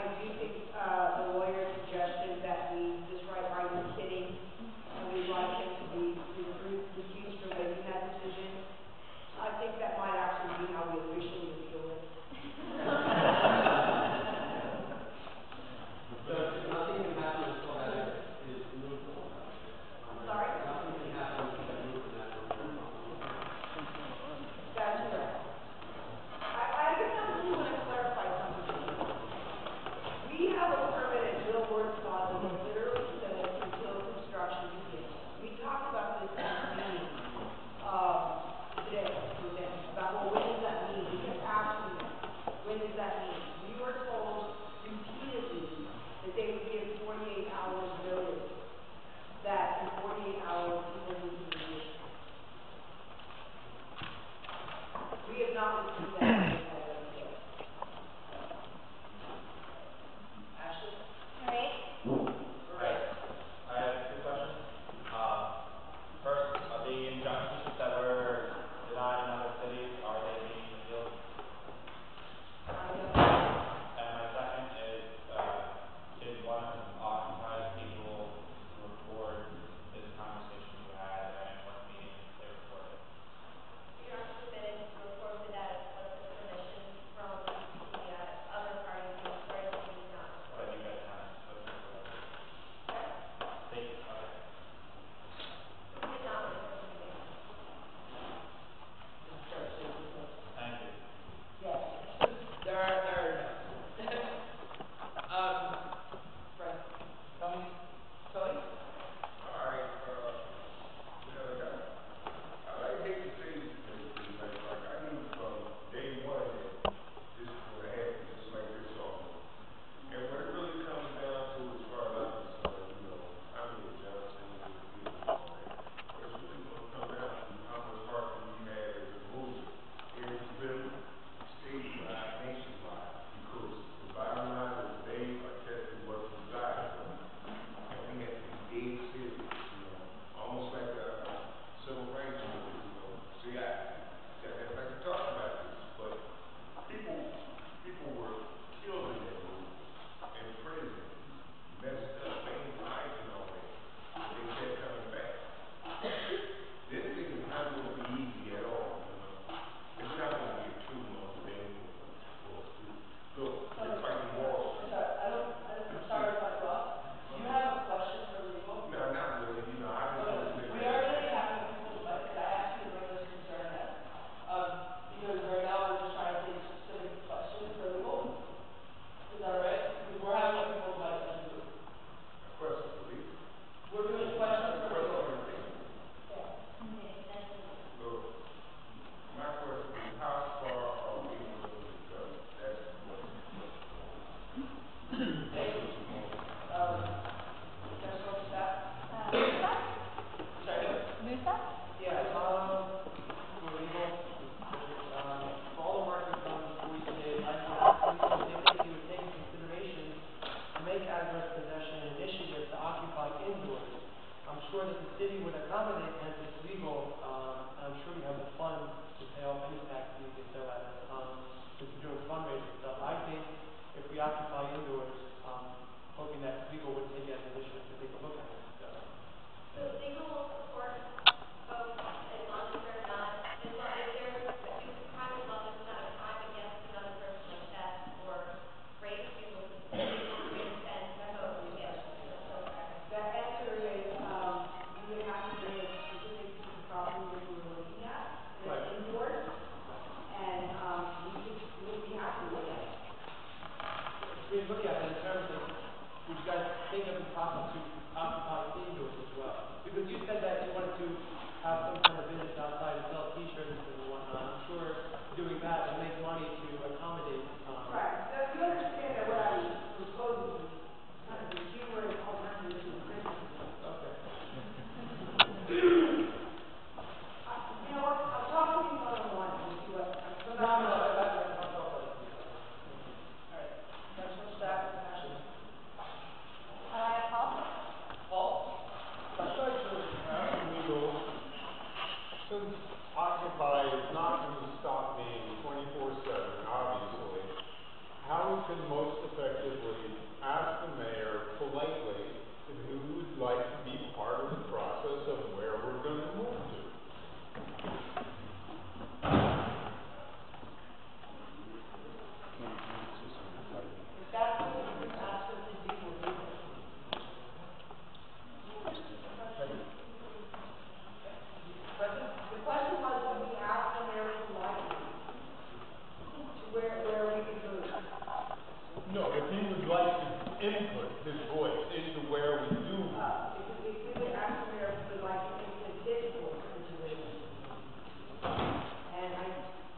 I do think the lawyer suggested that we just write by the city, and we'd like him to be recused from making that decision. I think that might actually be how we officially appeal it. So nothing can happen until that is moved on. I'm sorry? Nothing can happen until that moved on. That's correct. I guess I really want to clarify something. We have a permanent billboard clause that literally says until construction begins. We talked about this at the meeting today with them about, well, when does that mean? We kept asking them, when does that mean? We were told repeatedly that they would give 48 hours notice, that in 48 hours people need to be here. We have not received that notice as of yet. Ashley? Right? Right. I have two questions. First, the injunctions that were denied in other cities, are they being appealed? And my second is, did one of the occupied people record this conversation you had at what meeting they recorded? We are permitted to record without explicit permission from the other parties in the story, so we do not. But you guys haven't spoken to them. Thank you. Okay. We did not record the meeting. Thank you. Yes. There are Frank, Tony? Alright, I hate to say this, like I knew from day one that this was going to happen, just like this song. And what it really comes down to, as far as I'm concerned, I'm in Johnson, but it's really going to come down to how much parking we have as a movement. And it's really statewide, nationwide, because the bottom line is they are testing what's inside of them. And we have to be dead serious, almost like a civil rights movement, See, if I can talk about this, but people were killed in that movement, in prison, messed up, made lives and all that. They kept coming back. This thing is not going to be easy at all, It's not going to be a 2 month thing. Look, it's like moral. I'm sorry if I brought. Do you have a question for legal? No, not really, I just We are really happy with people's life. Could I ask you to bring this concern up? Because right now we're just trying to take specific questions for legal. Is that right? Because we're having a people's life as a group. Question, please. We're doing questions for legal. So, my question is, how far are we willing to go? That's the question. Thank you. Next one, staff. Sorry. Musa? Yeah, for legal, for all the work we've done before we today, I think you would take into consideration to make adverse possession an initiative to occupy indoors. I'm sure that the city would accommodate Kansas Legal, and I'm sure we have the funds to pay off any tax fees if they're at that time, since we're doing fundraising stuff. I think if we occupy indoors, hoping that legal would take that initiative to take a look at it. So legal will support both as long as they're not, as long as there's a crime involved, it's not a crime against another person like theft or rape, we will and promote against. The answer is, you would have to bring a specific piece of property that you were looking at, that's indoors, and we would be happy with that. We look at it in terms of, would you guys think of the possible to occupy indoors as well? Because you said that you wanted to have some kind of business outside and sell t-shirts and whatnot. I'm sure doing that would make money to accommodate. Right. So you understand that what I was proposing was kind of if you were an alternative to the business. Okay. You know what? I'll talk to you one-on-one and see what. That's all. All right. Next one, staff. Ashley. Paul? Paul? Besides the legal, since Occupy is not going to stop being 24/7, most effectively ask the mayor politely if he would like to be part of the process of where we're going to move to. The question was, would we ask the mayor politely to where we can move? No, if he would like to input his voice into where we do move. If we would ask the mayor if he would like to input his voice into where we do move. And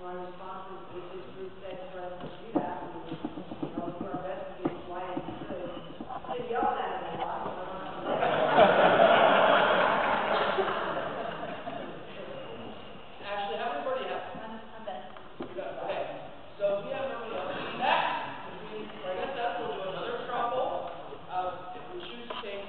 my response is, if this group said for us to do that, we would, do our best to be as quiet as we could. You can yell at me a lot, but I'm not. Ashley, how many party have? I'm done. You're done, okay. So if we have nobody else, next, I guess we'll do another straw poll. If we choose to take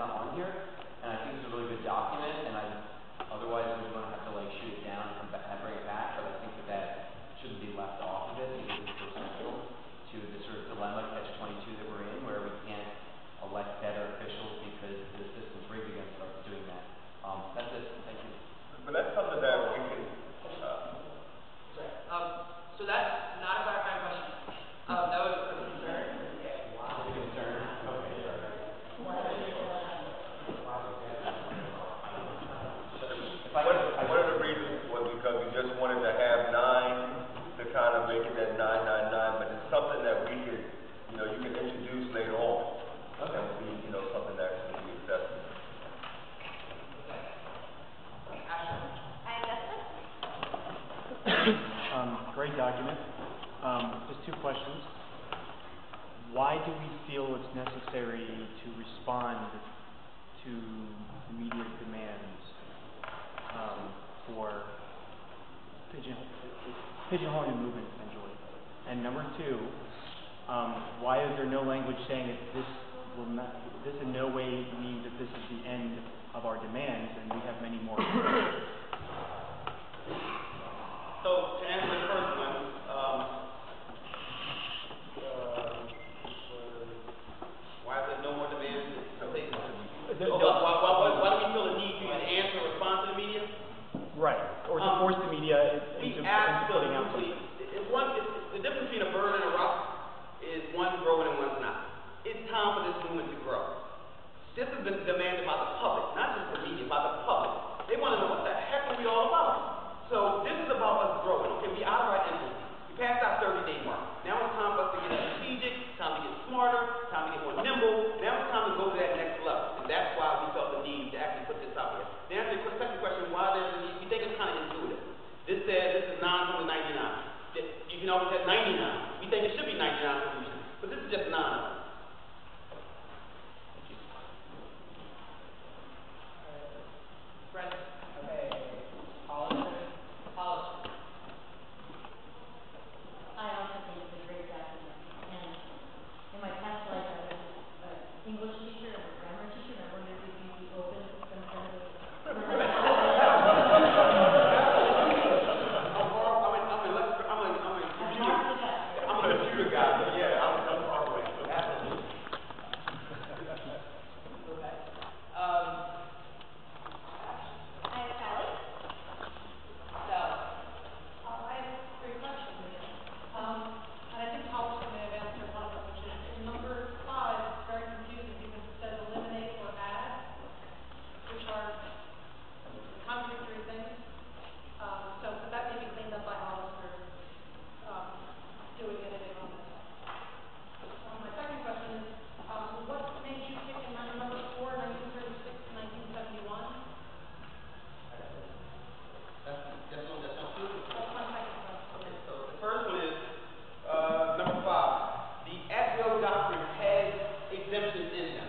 down on here, and I think it's a really good document, and otherwise we're going to have to like shoot it down and bring it back, but I think that shouldn't be left off of it because it's so central to the sort of dilemma, catch-22 that we're in, where we can't elect better officials because the system's rigged against us doing that. That's it. Thank you. But that's something that we can, So that's not a clarifying question. That was a concern. Wow. A concern? Okay, sorry. One of the reasons was because we just wanted to have 9 to kind of make it that 999, but it's something that we could, you can introduce later on. Okay. That would be, something that can be accepted. Great document. Just 2 questions. Why do we feel it's necessary to respond to immediate demands for pigeonholing the movement, essentially? And number 2, why is there no language saying that this in no way means that this is the end of our demands and we have many more? So to answer the first one, why is there no more demands? Why do we feel the need to answer or respond to the media? Right, or to force the media into putting out something. The difference between a bird and a rock is one's growing and one's not. It's time for this movement to grow. This has been demanded by the public, not just the media, by the public. They want to know what the heck are we all about. So this is about us growing. Okay, we out of our infancy. We passed our 30-day mark. Now it's time for us to get strategic, time to get smarter, time to get more nimble. Now it's time to go to that next level. And that's why we felt the need to actually put this out here. To answer the second question, why there's a need, we think it's kind of intuitive. This says this is 9 from the 99. You can always have 99. We think it should be 99 solutions, but this is just 9. Brent. Okay. Hollis. I also think it's a great document. And in my past life, I was an English teacher and a grammar teacher, and I wondered if you'd be open to some kind of I'm a computer guy, so yeah, I'm far away. So absolutely. Okay. Hi, Sally. So. I have 3 questions. And I think Hollis may have answered one of them, which is in number 5, it's very confusing because it says eliminate or add, which are contradictory things. So could that may be cleaned up by Hollis or doing editing on this? My second question is, what made you pick in number 4, 1936 to 1971? That's one That's my second question. Okay, so the first one is number 5. The at-will doctrine has exemptions in them.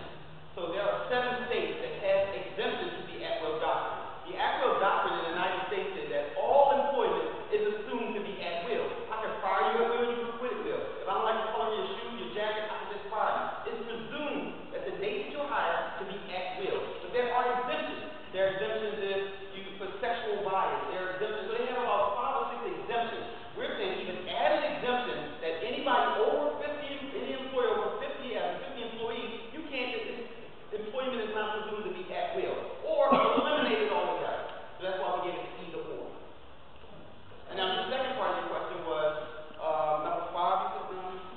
So there are 7 states that have exemptions to the at-will doctrine. The at-will doctrine in the United States is that all employment is assumed to be at will. I can fire you at will, you can quit at will. If I don't like the color of your shoe, your jacket, I can just fire you. It's presumed that the date that you're hired to be at will. But there are exemptions. There are exemptions for sexual bias. There are exemptions. So they have about 5 or 6 exemptions. We're saying even add an exemption that anybody over 50, any employer over 50 employees, you can't, employment is not presumed to be at will. Or eliminate it altogether. So that's why we gave it either or. And now the second part of your question was number 5, you said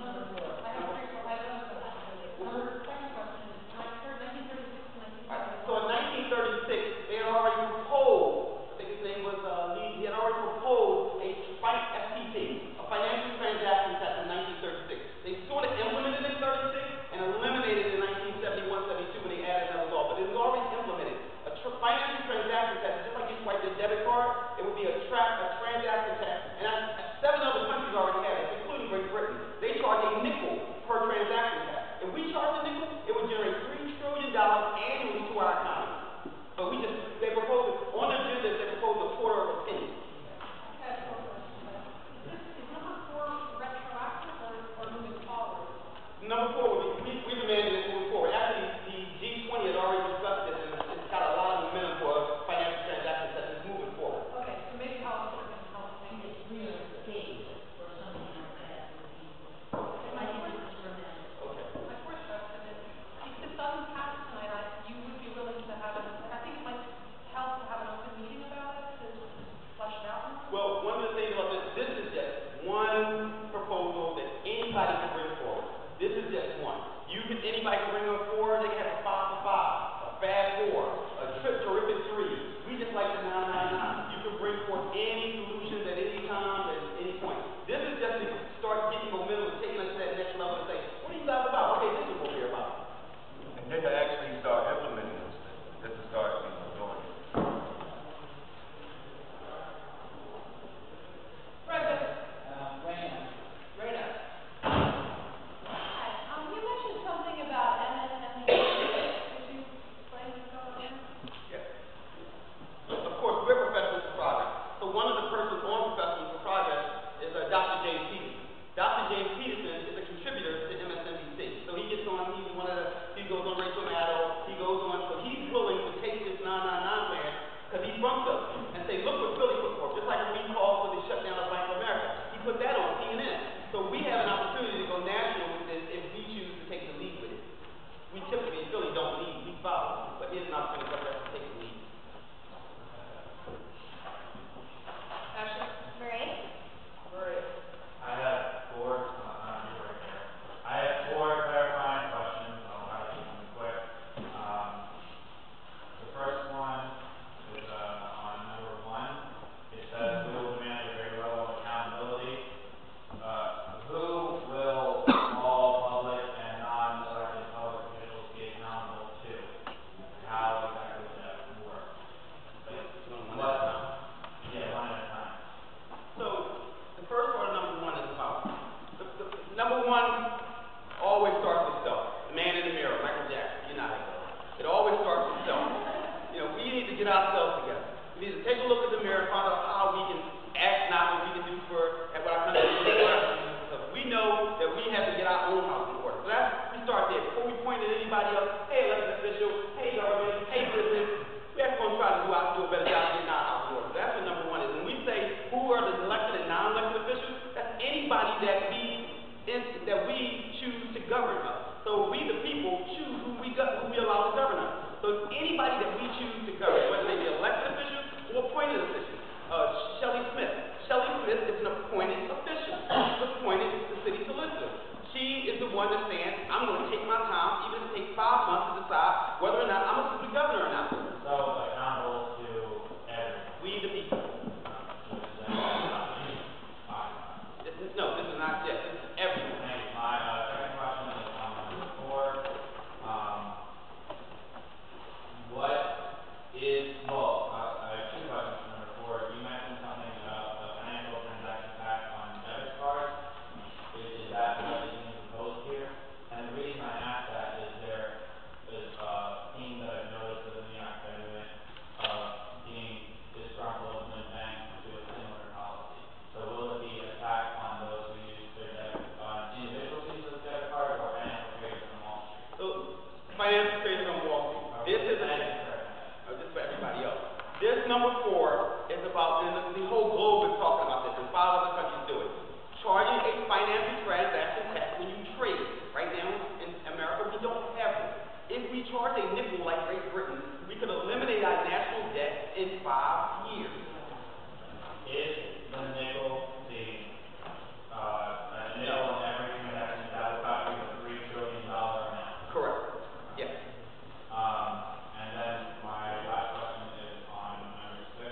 Number 4. I have 3 more. I don't know the second question is, I heard 1936 to 1971. So in 1936, they had already proposed, I think his name was Lee, he had already proposed a FTT, a financial transaction tax in 1936. They sort of implemented it in 36 and eliminated it in 1971-72 when they added another law. But it was already already discussed this, and it's got a lot of momentum for financial transactions that is moving forward. Okay, so maybe how it's going to help And things. it's real estate or something like that would be, I think this is tremendous. My first question is, if this doesn't pass tonight, you would be willing to have, I think it might help to have an open meeting about it, to flesh it out more? Well, one of the things about this is just one proposal that anybody can bring forward. This is just one. Anybody can bring up four, they can have a 5 for 5, a Fab 4, a Terrific 3. We just like the 999. You can bring forth any solutions at any time, at any point. This is just to start getting momentum, taking us to that next level and say, what are you guys about? Okay, this is what we're about. And then to actually start implementing those things, just to start doing it. Raina. You mentioned something about MSME. Could you explain what's going on there? Yes. Of course, we're professionals for progress. So one of the persons on Professionals for Progress is Dr. James Peterson. Dr. James Peterson is a contributor to MSNBC. So he gets on, he goes on Rachel Maddow, he goes on, so he's willing to take this 999 plan, because he's from Philly, and say, look what Philly put forth. Just like when we called for the shutdown of Bank of America. He put that on CNN. So we have an opportunity to go national with this if we choose to take the lead with it. We typically in Philly don't lead, we follow. But here's an opportunity for us to take the lead. Ashley? Marie? I have four, not you right there. I have four clarifying questions. I'll try to keep them quick. The first one is on number 1. It says we will demand a greater level of accountability. Who will all public and non-elected public officials be accountable to? How exactly would that work? What? Yeah, one at a time. So the first part of number 1 is about number 1 always starts with self. The man in the mirror, Michael Jackson, you're not it. It always starts with self. We need to get ourselves together. We need to take a look at the mirror and find out how we can act now, what we can do for what our country is doing. Because we know that we have to get our own house in order. So we start there. Before we point at anybody else, hey elected official, hey government, hey business, we have to go and try to do a better job getting our house in order. So that's what number 1 is. When we say who are the elected and non-elected officials, that's anybody that we choose to govern us. So we the people choose who we allow to govern us. So anybody that we choose to govern, whether they be elected officials or appointed officials. Shelley Smith. Shelley Smith is an appointed official. She's appointed the city solicitor. She is the one that's saying, I'm going to take my time, even if it takes 5 months to decide whether or not I'm a super governor or not. So accountable to everyone. We the people. No, this is not just. This is everyone. My second question is on number 4. What is, I have 2 questions for number 4. You mentioned something about the financial transaction tax on debit cards. Is that what is being proposed here? And the reason I ask that is there is a theme that I've noticed within the academic being disgruntled when banks do a similar policy. So will it be a tax on those who use their debit, individuals who use their debit card, or financial traders from Wall Street? So, financial traders from Wall Street. This is just for everybody else. This number 4 is about, the whole globe is talking about this, and 5 other countries do it. Charging a financial transaction tax when you trade. Right now in America, we don't have one. If we charge a nickel like Great Britain, we could eliminate our national debt in 5 years. Is the nickel nickel in every transaction that would cost you a $3 trillion amount? Correct. Yes. And then my last question is on number 6.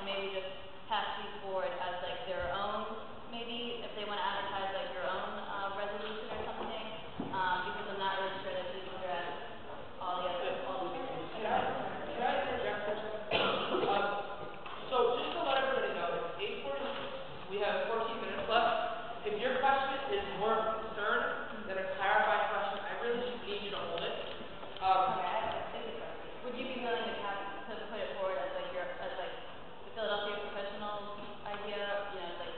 to maybe just pass these forward as like their own, maybe if they want to advertise like your own resolution or something, because I'm not really sure that this address all the other. Can I interject for a second? So just to let everybody know, it's 8:40, we have 14 minutes left. If your question is more of a concern than a clarifying question, I really just need you to hold it. Would you be willing to put it forward as like the Philadelphia professional idea, you know, like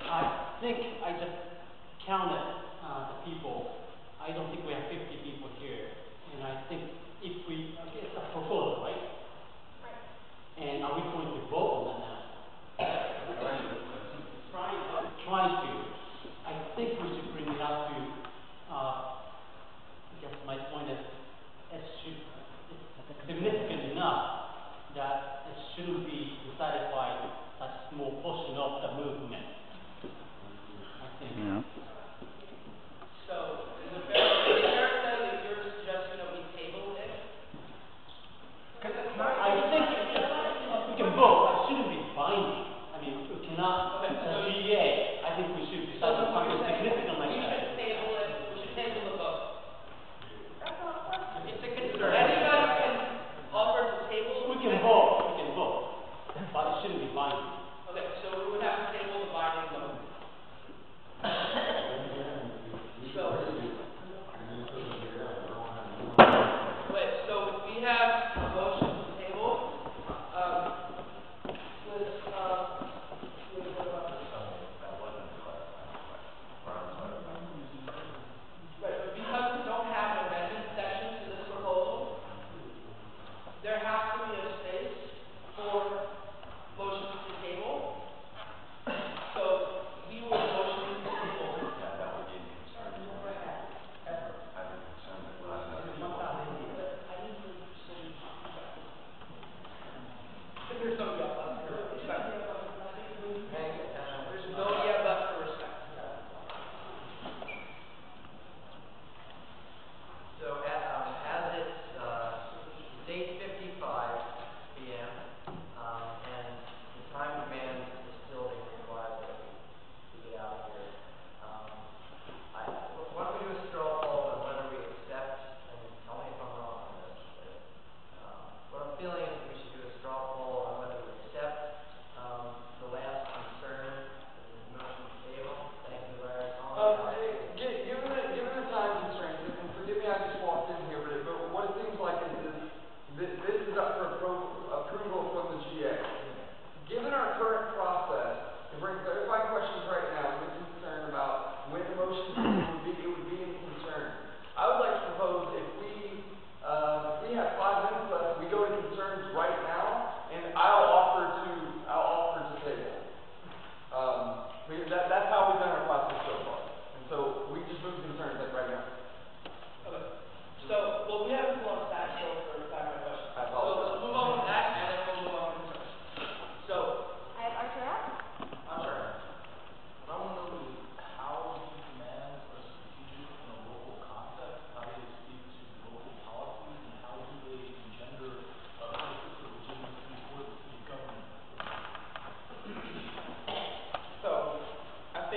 I think I just counted the people. I don't think we have 50 people here. And I think if we, it's a proposal, right? Right. And are we going to vote on that now? Trying to. I think we should bring it up to, I guess my point is, it's significant enough that it shouldn't be decided by such a small portion of the movement. I think. Yeah. So, is it fair to say that you're suggesting that we table it? I think we can vote, but it shouldn't be binding. I mean, we cannot, as a GA, I think we should decide on something significant like that. We should table the vote. It's a concern. Anybody can offer to table? We can vote, but it shouldn't be binding. Okay, so we would have to table the binding vote. So we have a motion to table. But because we don't have an amendment section to this proposal, there has to be a space for motions to table. So we will motion to table. That would be a concern. Having concern that we're not enough people. There's no yet left for respect. There's no yet left for respect. So as it's 8:55 p.m. And the time demand is still being required to get out of here. Why don't we do a straw poll on whether we accept, and tell me if I'm wrong on this, but what I'm feeling is we should do a straw poll on whether we accept the last concern, the motion to table. Thank you, Larry. Given the time constraints, and forgive me, I just walked in here, but what it seems like is this is up for approval from the GA. Given our current process, to bring clarifying questions right now, I'm concerned about when the motion it would be in concern. I would like to propose if we have 5 minutes left, we go to concerns right now, and I'll offer to table. That's how we've done our process so far. And so we just move concerns like right now. Okay. So, well, we haven't closed that deal for my question. I So apologize. let's move on with that, and then we'll move on to concerns. So, I have Archer up. I'm sorry. What I want to know is how these demands are strategic in a local context, how do they speak to local policies, and how do they engender a crisis of legitimacy for the city government? So, I think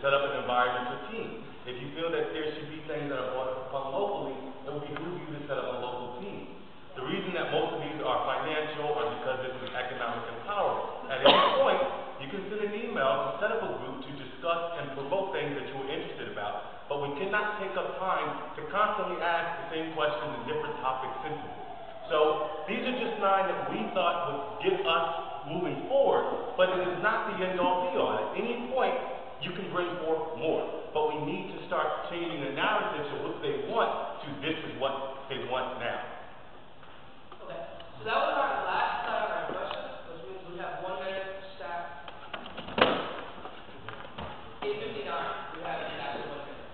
set up an environment for teams. If you feel that there should be things that are brought upon locally, it would behoove you to set up a local team. The reason that most of these are financial or because this is economic empowerment. At any point, you can send an email to set up a group to discuss and promote things that you are interested about. But we cannot take up time to constantly ask the same questions in different topic sentences. So these are just 9 that we thought would get us moving forward, but it is not the end-all be-all. At any point, you can bring forth more. But we need to start changing the narrative to what they want to this is what they want now. Okay, so that was our last slide of our questions, which means we have 1 minute stacked. 8:59, we have exactly 1 minute.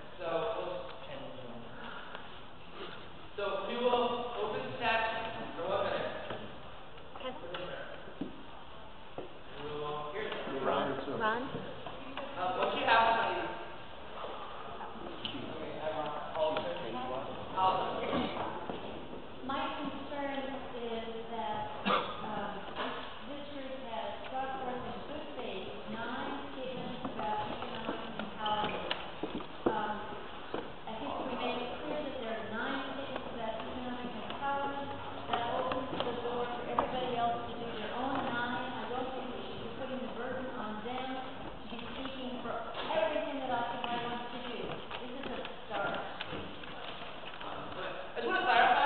So we will open the chat for 1 minute. Ron? Once you have somebody, My concern is that this group has brought forth in good faith 9 statements about economic empowerment. I think if we make it clear that there are 9 statements about economic empowerment, that opens the door for everybody else to do their own 9. I don't think we should be putting the burden on them to be speaking for everything that Occupy wants to do. This is a start. I just want to clarify.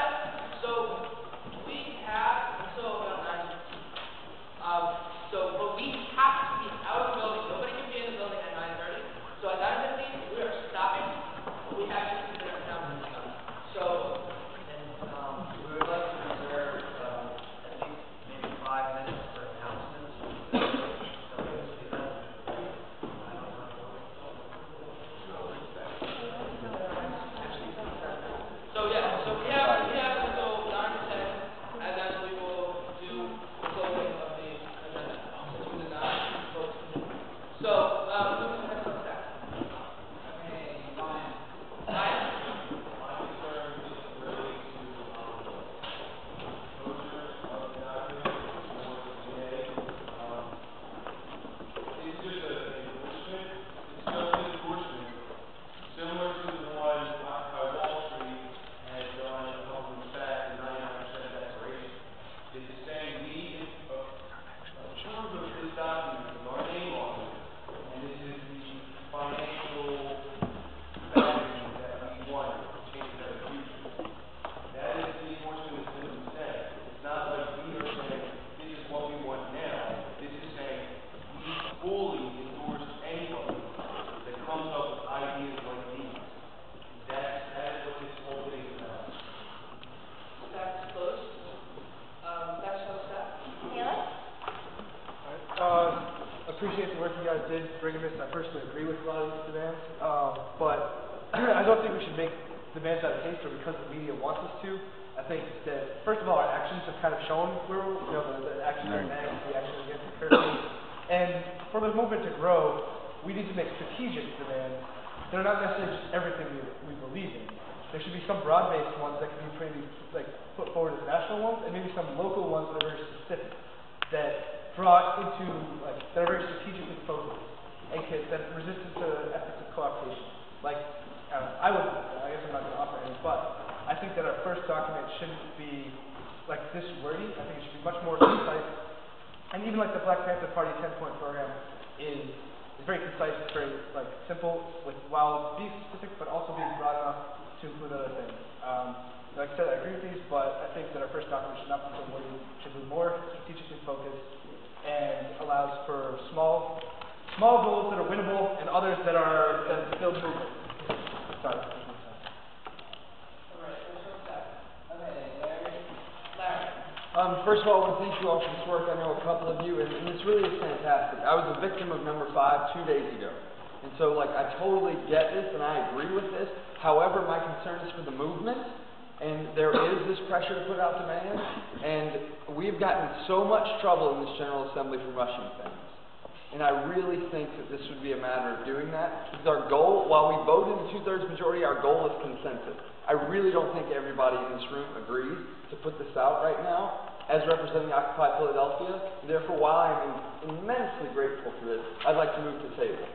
But we have to be out of the building. Nobody can be in the building at 9:30. So at 9:50, we are stopping. We have to consider announcements done. So, we would like to reserve at least maybe 5 minutes for announcements. So yeah, so we have until 9 to 10, and then we will do the closing of the agenda. So the 9 votes. So, who's the next one staff? Okay, Ryan. Ryan? My concern is really to closure of the document for the GA. It's just an endorsement. It's just an endorsement, similar to the one Occupy Wall Street has done a couple weeks back, the 99% declaration. It's saying we approve of this document with our name on it, and this is the financial value that we want to change in the future. That is the endorsement that's been said. It's not like we are saying this is what we want now. This is saying we fully endorse anybody that comes up with ideas like these. That is what this whole thing is about. Staff is closed. That's how staff. Taylor? Appreciate the work you guys did bringing this. I personally agree with a lot of these demands, but I don't think we should make demands out of haste or because the media wants us to. I think that first of all, our actions have kind of shown where the actions are next, the actions against the curfew, and for the movement to grow, we need to make strategic demands. They're not necessarily just everything we believe in. There should be some broad-based ones that can be pretty put forward as national ones, and maybe some local ones that are very specific that draw into that are very strategically focused and that resistance to efforts of co-optation. I guess I'm not going to offer any, but I think that our first document shouldn't be this wordy. I think it should be much more concise. And even the Black Panther Party 10-point program is very concise, it's very simple, while being specific, but also being broad enough to include other things. Like I said, I agree with these, but I think that our first document should not be so wordy. It should be more strategically focused and allows for small goals that are winnable and others that still move. Sorry. First of all, I want to thank you all for this work. I know a couple of you, and this really is fantastic. I was a victim of number 5 2 days ago. And so, I totally get this, and I agree with this. However, my concern is for the movement, and there is this pressure to put out demands, and we've gotten so much trouble in this General Assembly for rushing things. And I really think that this would be a matter of doing that. Because our goal, while we voted in 2/3 majority, our goal is consensus. I really don't think everybody in this room agrees to put this out right now as representing Occupy Philadelphia. And therefore, while I'm immensely grateful for this, I'd like to move to table.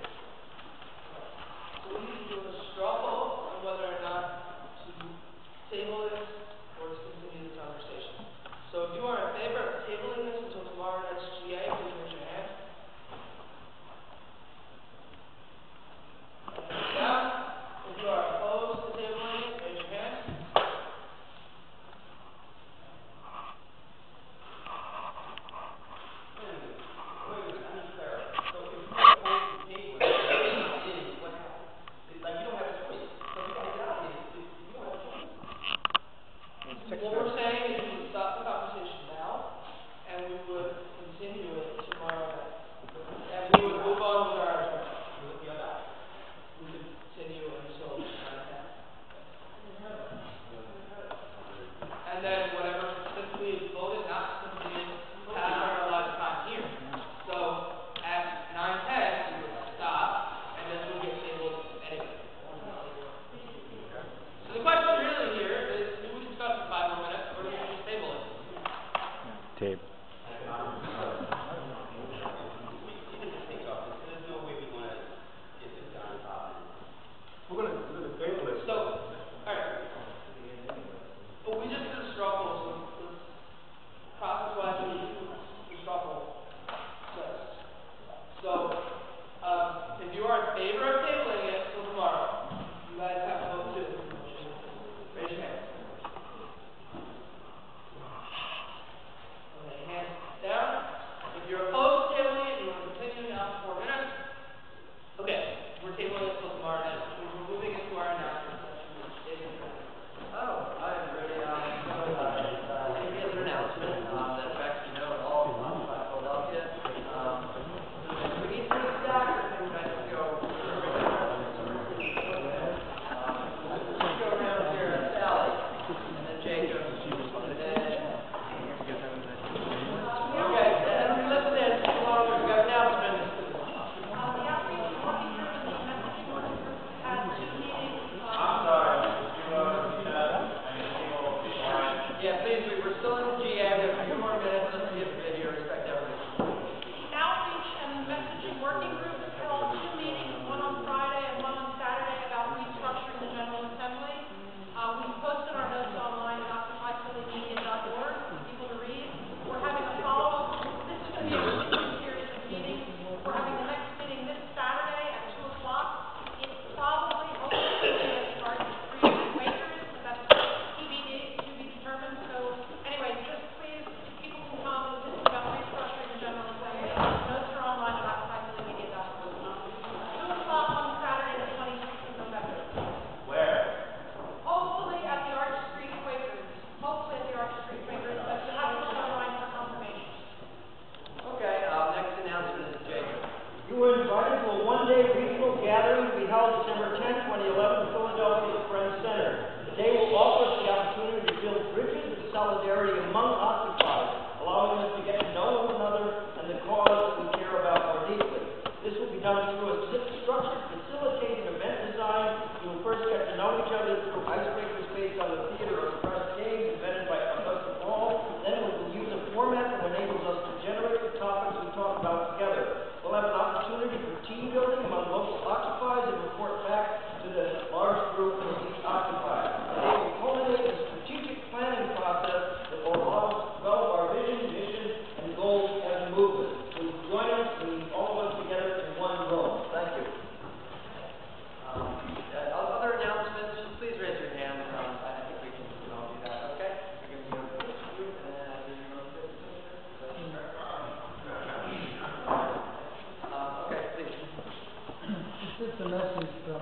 a message from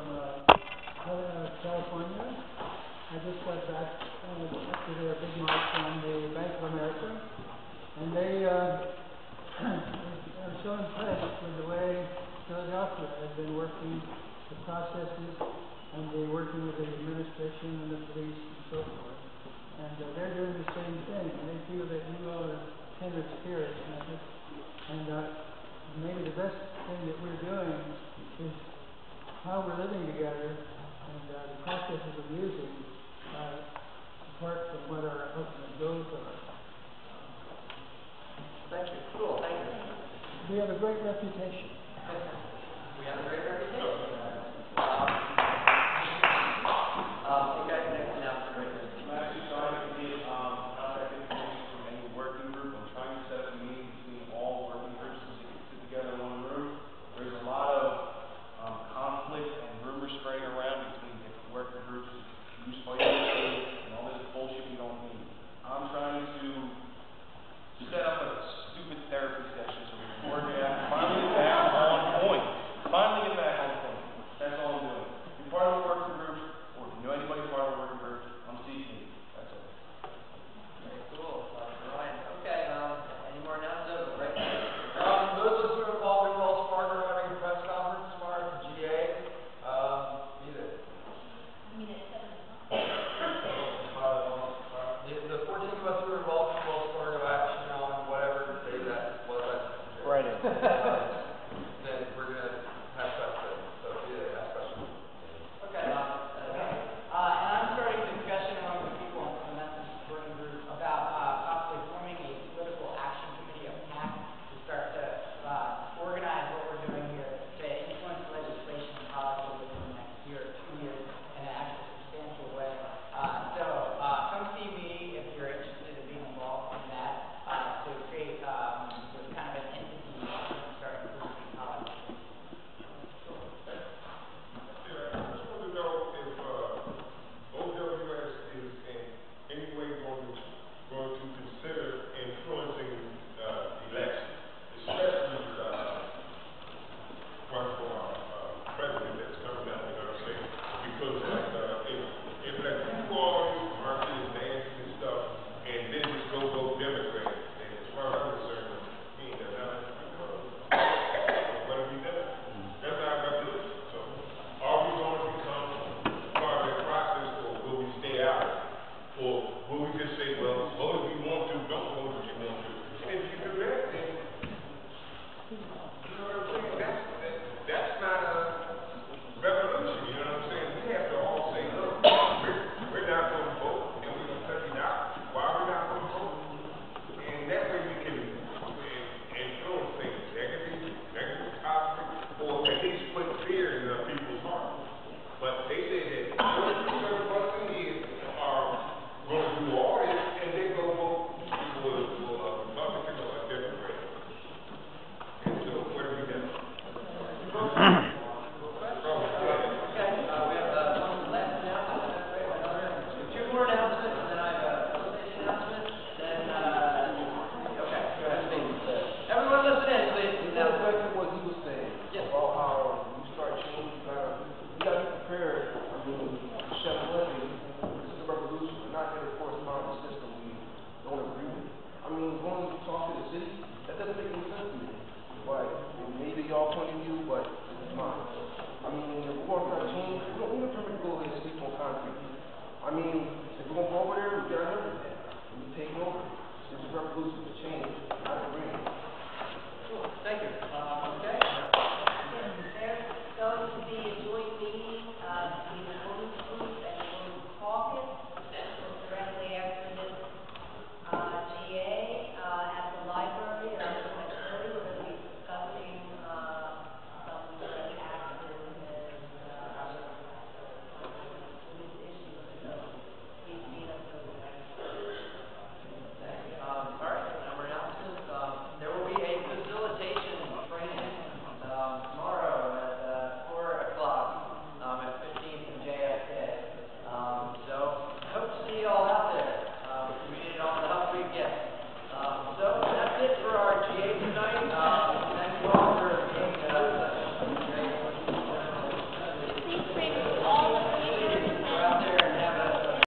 California. I just got back after their big march from the Bank of America, and they are so impressed with the way Philadelphia has been working the processes, and they're working with the administration and the police and so forth. And they're doing the same thing, and they feel that you all are kindred spirits. And maybe the best thing that we're doing is how we're living together, and the processes of using, apart from what our ultimate goals are. Thank you. Cool. Thank you. We have a great reputation. We have a great reputation.